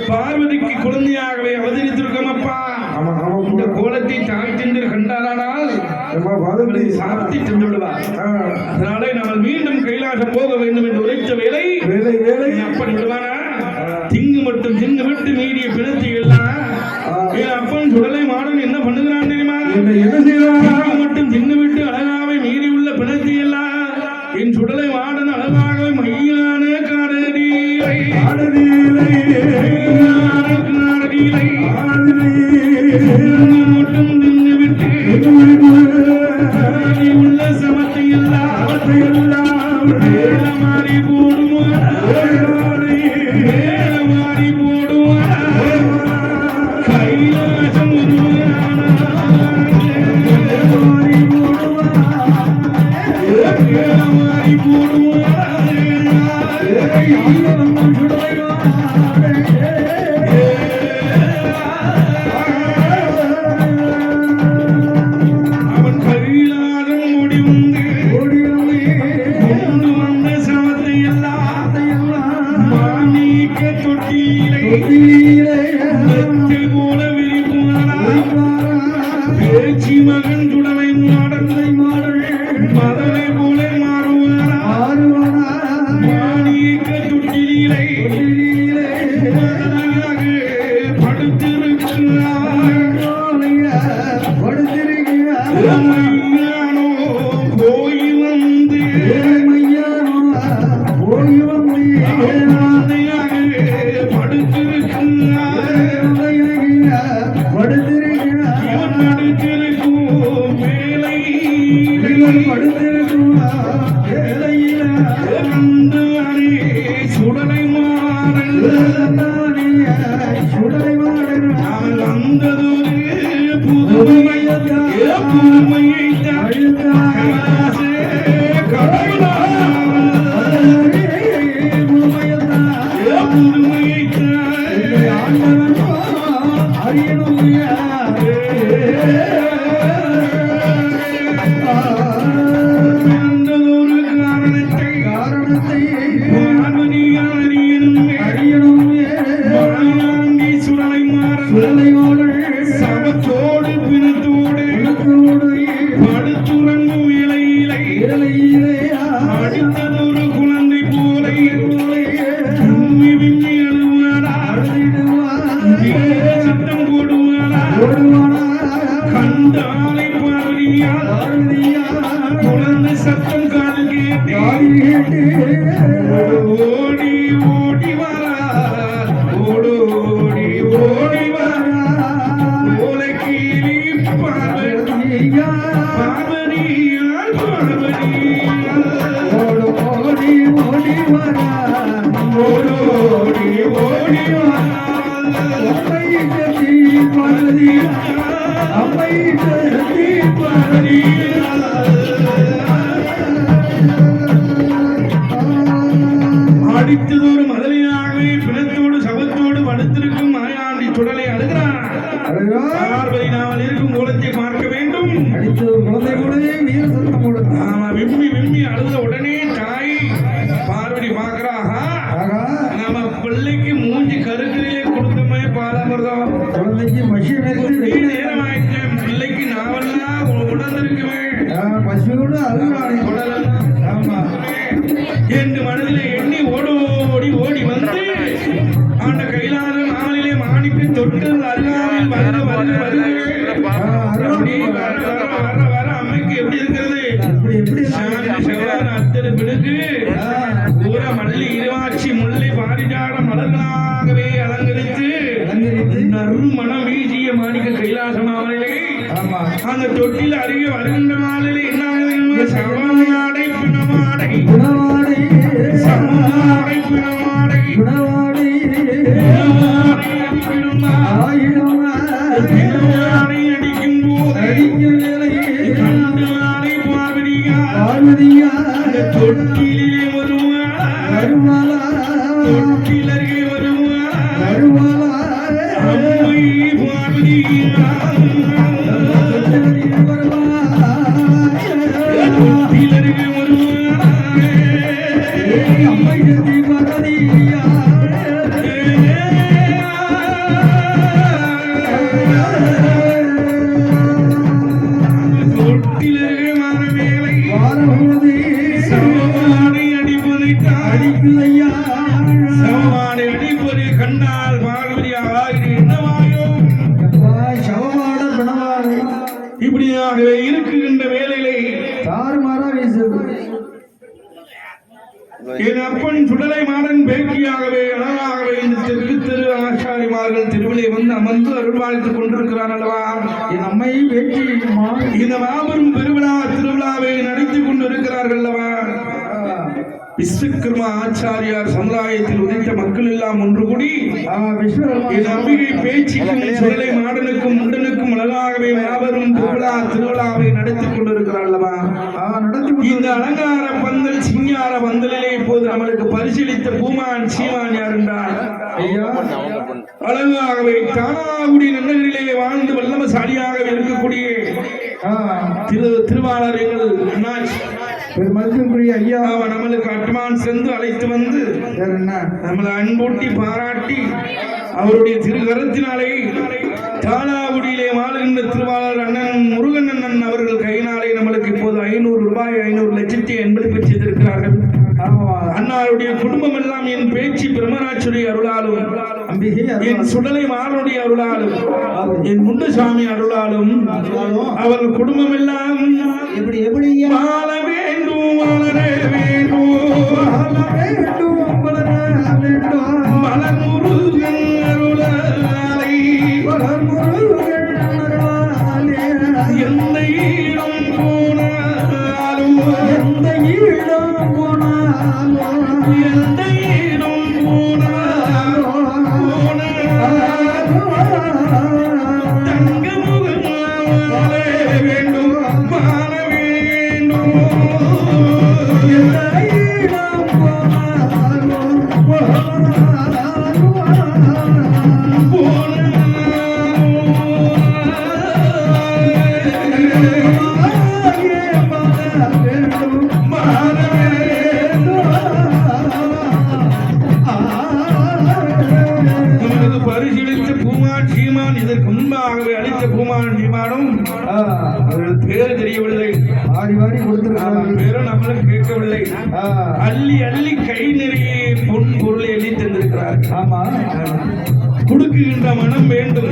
பார்வதிக்கு குழந்தையாகவே அவதரித்திருக்கோம் அப்பா இந்த கோலத்தை தாய் சென்று கண்டாரானால் சாப்பிட்டு சென்று விடுவார் அதனால நம்ம மீண்டும் கைலாசம் போக வேண்டும் என்று உரைத்த வேலை அப்படி விடுவானா திங்கு மட்டும் திங்கு விட்டு மீறிய பிணத்தை எல்லாம் என் அப்பன் சுடலை மாடன் என்ன பண்ணுகிறான் தெரியுமா என்ன செய்யறான் மட்டும் தின்னு விட்டு அழகாவை மீறி உள்ள பிணத்தை எல்லாம் என் சுடலை மாடன் அழகாக மையான காடநீரை மட்டும் தின்னு விட்டு உள்ள சமத்தை எல்லாம் மாறி போடுவார் கைலாசம் அவன் கைலாசம் முடிவுந்து கொண்டு வந்த சமத்தை எல்லாம் மாணிக்க தொட்டியிலே போல விரிப்பானா பேச்சி மகன் துடலை மாடலை மதலை போல மாறுவானா சுடலை மாறன் சுடலை மாறன் அவன் வந்ததொரு புதுமையை சமத்தோடு பிணத்தோடு படுத்துறங்கும் இலையிலை அடுத்ததொரு குழந்தை போலை விம்மி விம்மி அழுவாடா சத்தம் போடுவாடா கண்டாலை பார்வதியால் குழந்தை சத்தம் காது கேட்டு ஓடி ஓடி வரா ஓடோடி ஓடி வரா ஓலைக்கீழி பார்வதியால் பார்வதியால் ஓடி ஓடி வரா ஓடோடி ஓடி வரா அம்மை கதி பார்வதியா அம்மை கதி அடித்ததொரு மதலையாகவே பிணத்தோடு சபத்தோடு படுத்திருக்கும் மாயாண்டி சுடலை அழுகிறான். பார்வதி நாவல் இருக்கும் கோலத்தை பார்க்க வேண்டும். அடித்து குழந்தை கூடவே வீர சத்தம் கொடுத்தா ஆமா, விம்மி விம்மி அழுத உடனே தாய் பார்வதி பார்க்கிறாக நாம பிள்ளைக்கு மூஞ்சி கருக்கரையிலே கொடுத்தமே பாலாமிர்தம் குழந்தைக்கு மஷி நேரம் ஆயிடுச்சு. பிள்ளைக்கு நாவெல்லாம் உணர்ந்திருக்குமே பசுவோடு அழுகிறானே ஆமா என்று மனதில் எண்ணி ஓடி ஓடி வந்து ஆண்ட கைலாத நாளிலே மாணிக்கு தொட்டு அருகாமல் வர வர வர அம்மைக்கு எப்படி இருக்கிறது அத்தனை பிடுக்கு ஊர மல்லி இருவாட்சி முல்லை பாரிஜாட மலர்களாகவே அலங்கரித்து நறுமணம் வீசிய மாணிக்க கைலாச மாமனிலே அந்த தொட்டில் அருகே வருகின்ற மாலையிலே என்ன சவாடை பிணமாடை சமாடை பிணமாடை பிணமாடை அடிக்கும் போது கண்டு ஆடை பார்வதியா தொட்டிலே வருவாளா தொட்டில் அருகே வருவாளா அம்மை பார்வதியா தொட்டில் அருகே வருவாளா அம்மை கதி பார்வதியா தொட்டிலே மரவேலை வாரமுதி சவாடை அடிப்பதைத்தான் அடிக்குதையா சவாடை அடிப்பதை கண்டால் பார்வதியாக இது என்னவாயோ சவமாட பிணமாடு இப்படியாகவே இருக்குகின்ற வேலையிலே தாறுமாறா வீசுது என் அப்பன் சுடலை மாறன் பேக்கியாகவே அழகாகவே இந்த தெற்கு திரு ஆச்சாரிமார்கள் திருவிழை வந்து அமர்ந்து அருள்வாழ்த்துக் கொண்டிருக்கிறான் அல்லவா. என் அம்மை வேட்டி இந்த மாபெரும் திருவிழாவை நடத்தி கொண்டிருக்கிறார்கள் அல்லவா. விஸ்வகர்மா ஆச்சாரியார் சமுதாயத்தில் உதித்த மக்கள் எல்லாம் ஒன்று கூடி என் அம்பிகை பேச்சுக்கும் சுடலை மாடனுக்கும் முண்டனுக்கும் அழகாகவே மாபெரும் திருவிழாவை நடத்தி கொண்டிருக்கிறார் அல்லவா. இந்த அலங்கார பந்தல் சிங்கார பந்தலிலே இப்போது நம்மளுக்கு பரிசீலித்த பூமான் சீமான் யார் என்றால் அழகாகவே தானாகுடி நன்னகரிலே வாழ்ந்து வல்லமசாலியாக இருக்கக்கூடிய திருவாளர் எங்கள் அண்ணாச்சி மதிப்புக்குரிய ஐயா நம்மளுக்கு அட்வான்ஸ் இருந்து அழைத்து வந்து நம்மளை அன்பூட்டி பாராட்டி அவருடைய திருகரத்தினாலே தானாகுடியிலே வாழுகின்ற திருவாளர் அண்ணன் முருகன் அண்ணன் அவர்கள் கையினாலே நம்மளுக்கு இப்போது 500 ரூபாய் 500 லட்சத்தை என்பது பெற்றிருக்கிறார்கள். அன்னாருடைய குடும்பம் எல்லாம் என் பேச்சு பிரம்மராட்சுடைய அருளாலும் என் சுடலை மாறனுடைய அருளாலும் என் முண்டுசாமி அருளாலும் அவர்கள் குடும்பம் எல்லாம் எப்படி எப்படி வாழ வேண்டும் வளர வேண்டும் மலர் முருகன் அருளாலை எந்த ஈழம் போனாலும் எந்த இடம் போனாலும் தங்க முகம் வாழ வேண்டும் வாழ வேண்டும் பரிசீலித்த பூமான் சீமான் இதற்கு முன்பாகவே அளித்த பூமான் சீமானும் அவர்கள் பேர் தெரியவில்லை. ஆடி வாடி கொடுத்திருக்காங்க. பேரும் நம்மளும் கேட்கவில்லை. அள்ளி அள்ளி கை நிறைய பொன் பொருளை எள்ளி தந்திருக்கிறார். ஆமா, கொடுக்குகின்ற மனம் வேண்டும்.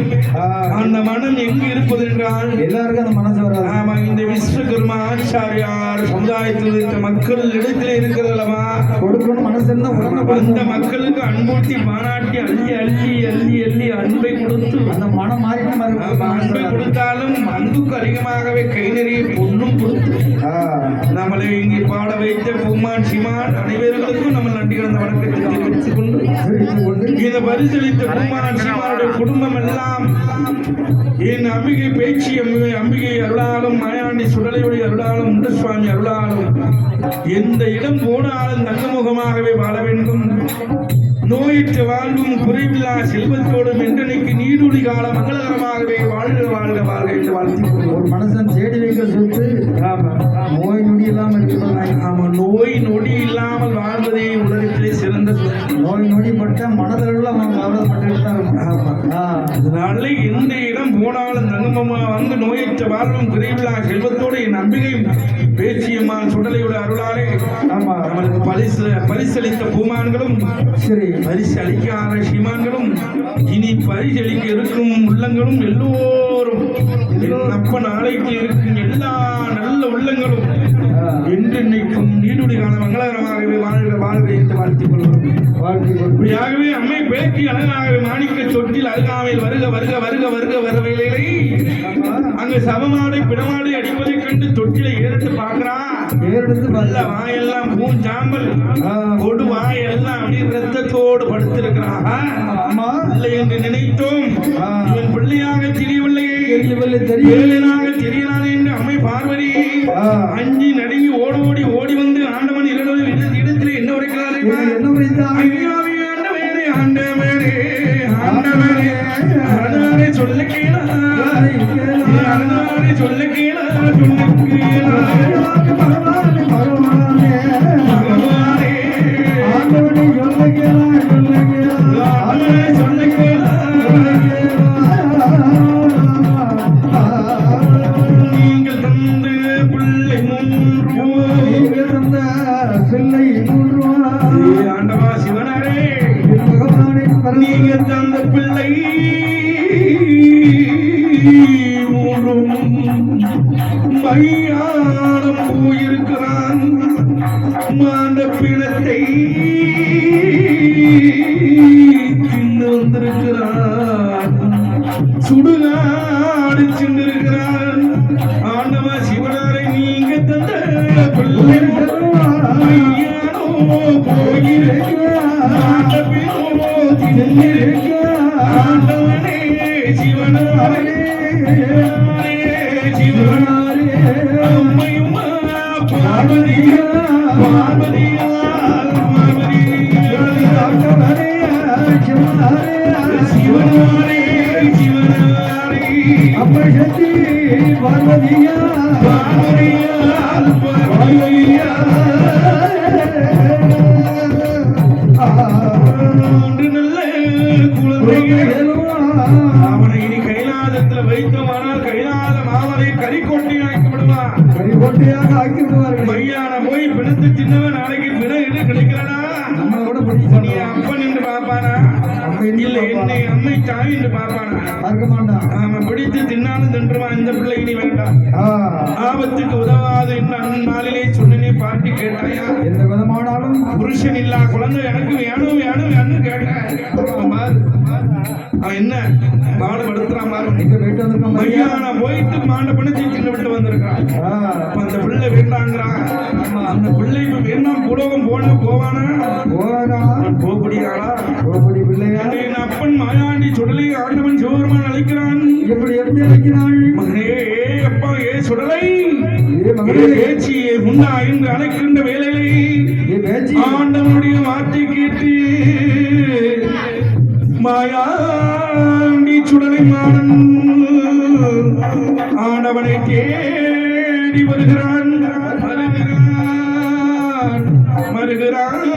அந்த மனம் எங்கு இருப்பது என்றால் எல்லாருக்கும் அந்த மனசு வராது. ஆமா, இந்த விஸ்வகர்மா ஆச்சாரியார் சமுதாயத்தில் இருக்க மக்கள் இடத்திலே இருக்கிறது அல்லவா, கொடுக்கணும் மனசு இருந்தா உடனே அந்த மக்களுக்கு அன்பூட்டி பாராட்டி அள்ளி அள்ளி அள்ளி அள்ளி அன்பை கொடுத்து அந்த மனம் மாறிட்டு அன்பை கொடுத்தாலும் அன்புக்கு அதிகமாகவே கை நிறைய பொண்ணும் கொடுத்து நம்மளை இங்கே பாட வைத்த பூமான் சீமான் அனைவர்களுக்கும் நம்ம நன்றி கிடந்த வணக்கத்தை தெரிவித்துக் கொண்டு இந்த பரிசளித்த பூமான் சீமானுடைய குடும்பம் எல்லாம் என் அம்பிகை பேச்சு அம்பிகை அருளாலும் மாயாண்டி சுடலைவழி அருளாலும் முண்டசுவாமி அருளாலும் எந்த இடம் போனாலும் தங்கமுகமாகவே வாழ வேண்டும். நோயற்ற வாழ்வும் குறைவில்லா செல்வத்தோடும் என்றனைக்கு நீடுழி கால மங்களகரமாகவே வாழ்க வாழ்க வாழ்க என்று வாழ்த்தி ஒரு மனுஷன் தேடி வைக்க சொத்து நோய் நொடி இல்லாமல் இருக்கிறது. ஆமா, நோய் நொடி இல்லாமல் வாழ்வதே உலகத்திலே சிறந்த நோய் நொடி பட்ட மனதில் அவன் கவலைப்பட்டு தான் இருக்கும். அதனால எந்த இடம் போனாலும் தங்கமமா வந்து நோயற்ற வாழ்வும் குறைவில்லா செல்வத்தோடு என் நம்பிக்கையும் பேச்சியம்மான் சுடலையோட அருளாலே நம்மளுக்கு பரிசளித்த பூமான்களும் சரி பரிசு அளிக்காத சீமான்களும் இனி பரிசளிக்க இருக்கும் உள்ளங்களும் எல்லோரும் அப்ப நாளைக்கு இருக்கும் எல்லா நல்ல உள்ளங்களும் என்றென்னைக்கும் நீடுடி கால மங்களகரமாகவே வாழ்க வாழ்க என்று வாழ்த்திக் கொள்வோம். இப்படியாகவே அம்மை பேட்டி அழகாகவே மாணிக்க தொட்டில் அருகாமையில் வருக வருக வருக வருக வரவேலை அங்கு சவமாடை பிணமாடை அடிப்பதை கண்டு தொட்டிலை ஏறிட்டு பார்க்கிறான். நல்ல வாயெல்லாம் பூஞ்சாம்பல் கொடு வாயெல்லாம் அப்படியே ரத்தத்தோடு படுத்திருக்கிறான். இல்லை என்று நினைத்தோம், இவன் பிள்ளையாக தெரியவில்லையே, தெரியலாக தெரியலானே என்று அம்மை பார்வதி அஞ்சி நடுங்கி ஓடி ஓடி வந்து ஆண்டவன் இடத்தில் என்ன உரைக்கிறார்? ஆண்டவரே ஆண்டவரே ஆண்டவரே சொல்ல கேளா, சொல்ல கேளா, சொல்ல கேளா ஆண்டவா சிவனாரே, நீங்க தந்த பிள்ளை மையானம் போயிருக்கிறான். அந்த பிணத்தை தின்னு வந்திருக்கிறான், சுடுகாடு சென்றிருக்கிறான். ஆண்டவா சிவனாரை, நீங்க தந்த பிள்ளை மையானோ போயிருக்கிறான், ஆண்டவனே சிவனாரே சிவனாரே அம்மையுமா பார்வதியா பார்வதியா சிவனாரே சிவனாரே அம்மை சக்தி பார்வதியா பார்வதியா பார்வதியா நல்ல குழந்தைகள் அவனை இனி கைலாசத்தில் வைத்தோமானால் கைலாத மாமலை கரிக்கொட்டியாக ஆக்கிவிடுவான். கரிக்கொட்டியாக ஆக்கி விடுவார்கள். மையான போய் பிணத்து தின்னவன் நாளைக்கு பிண இது கிடைக்கிறானா? நீ அப்பன் என்று பார்ப்பானா? இல்லை என்னை அம்மை தாய் என்று பார்ப்பானா? பார்க்க மாட்டான். அவன் பிடித்து தின்னாலும் தின்றுவான். இந்த பிள்ளை இனி வேண்டாம், ஆபத்துக்கு உதவாது என்று அந்நாளிலே சொன்னே பாட்டி கேட்டாயா? எந்த விதமானாலும் புருஷன் இல்லா குழந்தை எனக்கு வேணும் வேணும் வேணும் கேட்டேன். என்ன பாடுபடுத்துறான் மையான போயிட்டு மாண்ட பிணத்தை சின்ன விட்டு வந்திருக்கான். அந்த பிள்ளை வேண்டாங்கிறான். அந்த பிள்ளை வேண்டாம் பூலோகம் போவானா? வந்து அழைக்கிறாள். மகனே அப்பா ஏ சுடலை ஏ மகனே, பேச்சியே முன்னா என்று அழைக்கின்ற வேலையை ஏ பேச்சி, ஆண்டவனுடைய வார்த்தை கேட்டு மாயாண்டி சுடலை மாறன் ஆண்டவனை தேடி வருகிறான் மருகிறான்